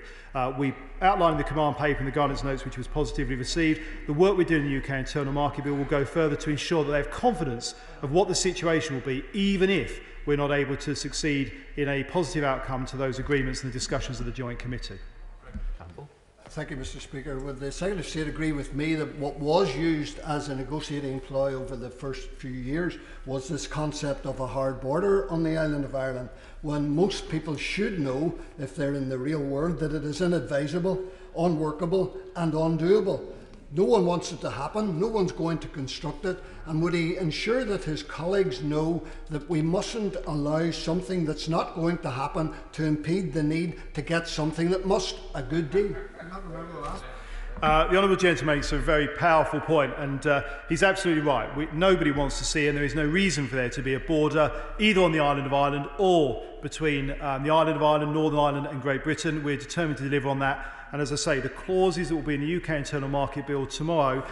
Speaker 12: We outlined the command paper and the guidance notes, which was positively received. The work we do in the UK Internal Market Bill will go further to ensure that they have confidence of what the situation will be, even if we're not able to succeed in a positive outcome to those agreements and the discussions of the Joint Committee.
Speaker 9: Thank you, Mr. Speaker. Would the Secretary of State agree with me that what was used as a negotiating ploy over the first few years was this concept of a hard border on the island of Ireland, when most people should know, if they're in the real world, that it is inadvisable, unworkable and undoable? No one wants it to happen, no one's going to construct it, and would he ensure that his colleagues know that we mustn't allow something that's not going to happen to impede the need to get something that must, a good deal?
Speaker 12: The honourable gentleman makes a very powerful point, and he's absolutely right. Nobody wants to see, and there is no reason for there to be a border either on the island of Ireland or between the island of Ireland, Northern Ireland and Great Britain. We're determined to deliver on that, and as I say, the clauses that will be in the UK Internal Market Bill tomorrow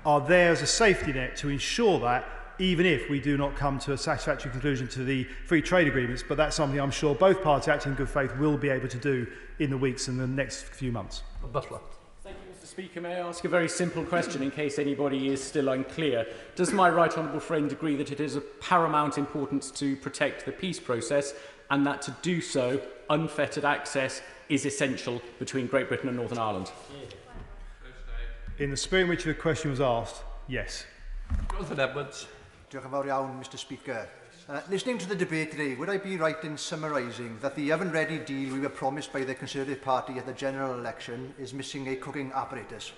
Speaker 12: are there as a safety net to ensure that, even if we do not come to a satisfactory conclusion to the free trade agreements. But that's something I'm sure both parties acting in good faith will be able to do in the weeks and the next few months.
Speaker 8: Butler.
Speaker 24: Thank you, Mr. Speaker. May I ask a very simple question in case anybody is still unclear? Does my right honourable friend agree that it is of paramount importance to protect the peace process, and that to do so, unfettered access is essential between Great Britain and Northern Ireland?
Speaker 12: In the spirit in which the question was asked, yes.
Speaker 8: Jonathan Edwards.
Speaker 25: Diolch yn fawr iawn, Mr. Speaker. Listening to the debate today, would I be right in summarising that the oven-ready deal we were promised by the Conservative Party at the general election is missing a cooking apparatus?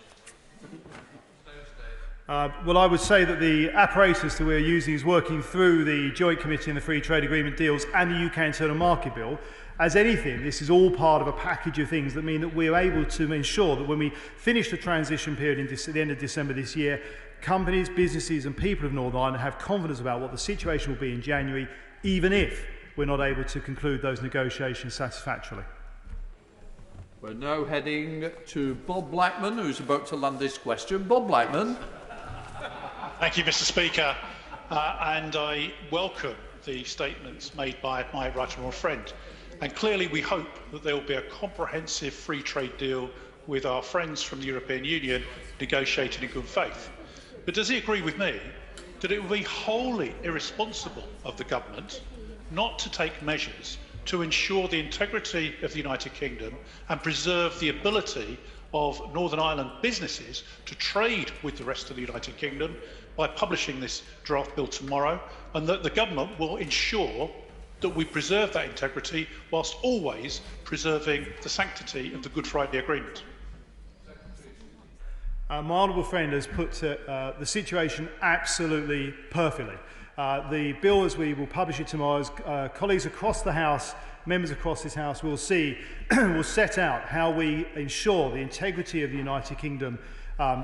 Speaker 12: Well, I would say that the apparatus that we're using is working through the Joint Committee and the Free Trade Agreement deals and the UK Internal Market Bill. As anything, this is all part of a package of things that mean that we're able to ensure that when we finish the transition period at the end of December this year, companies, businesses and people of Northern Ireland have confidence about what the situation will be in January, even if we're not able to conclude those negotiations satisfactorily.
Speaker 3: We're now heading to Bob Blackman, who's about to land this question. Bob Blackman.
Speaker 10: Thank you, Mr. Speaker. And I welcome the statements made by my right honourable friend. And clearly we hope that there will be a comprehensive free trade deal with our friends from the European Union negotiated in good faith. But does he agree with me that it will be wholly irresponsible of the government not to take measures to ensure the integrity of the United Kingdom and preserve the ability of Northern Ireland businesses to trade with the rest of the United Kingdom by publishing this draft bill tomorrow, and that the government will ensure that we preserve that integrity whilst always preserving the sanctity of the Good Friday Agreement?
Speaker 12: My honourable friend has put the situation absolutely perfectly. The bill, as we will publish it tomorrow, as colleagues across the House, members across this House will see, will set out how we ensure the integrity of the United Kingdom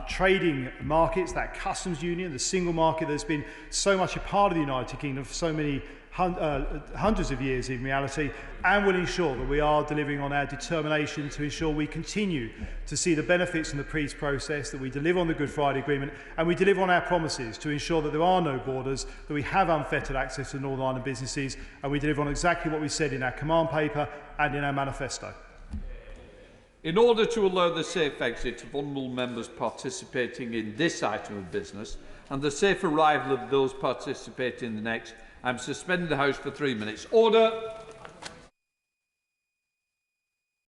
Speaker 12: trading markets, that customs union, the single market that's been so much a part of the United Kingdom for so many hundreds of years in reality, and will ensure that we are delivering on our determination to ensure we continue to see the benefits in the peace process, that we deliver on the Good Friday Agreement, and we deliver on our promises to ensure that there are no borders, that we have unfettered access to Northern Ireland businesses, and we deliver on exactly what we said in our command paper and in our manifesto.
Speaker 3: In order to allow the safe exit of honourable members participating in this item of business and the safe arrival of those participating in the next, I'm suspending the House for 3 minutes. Order!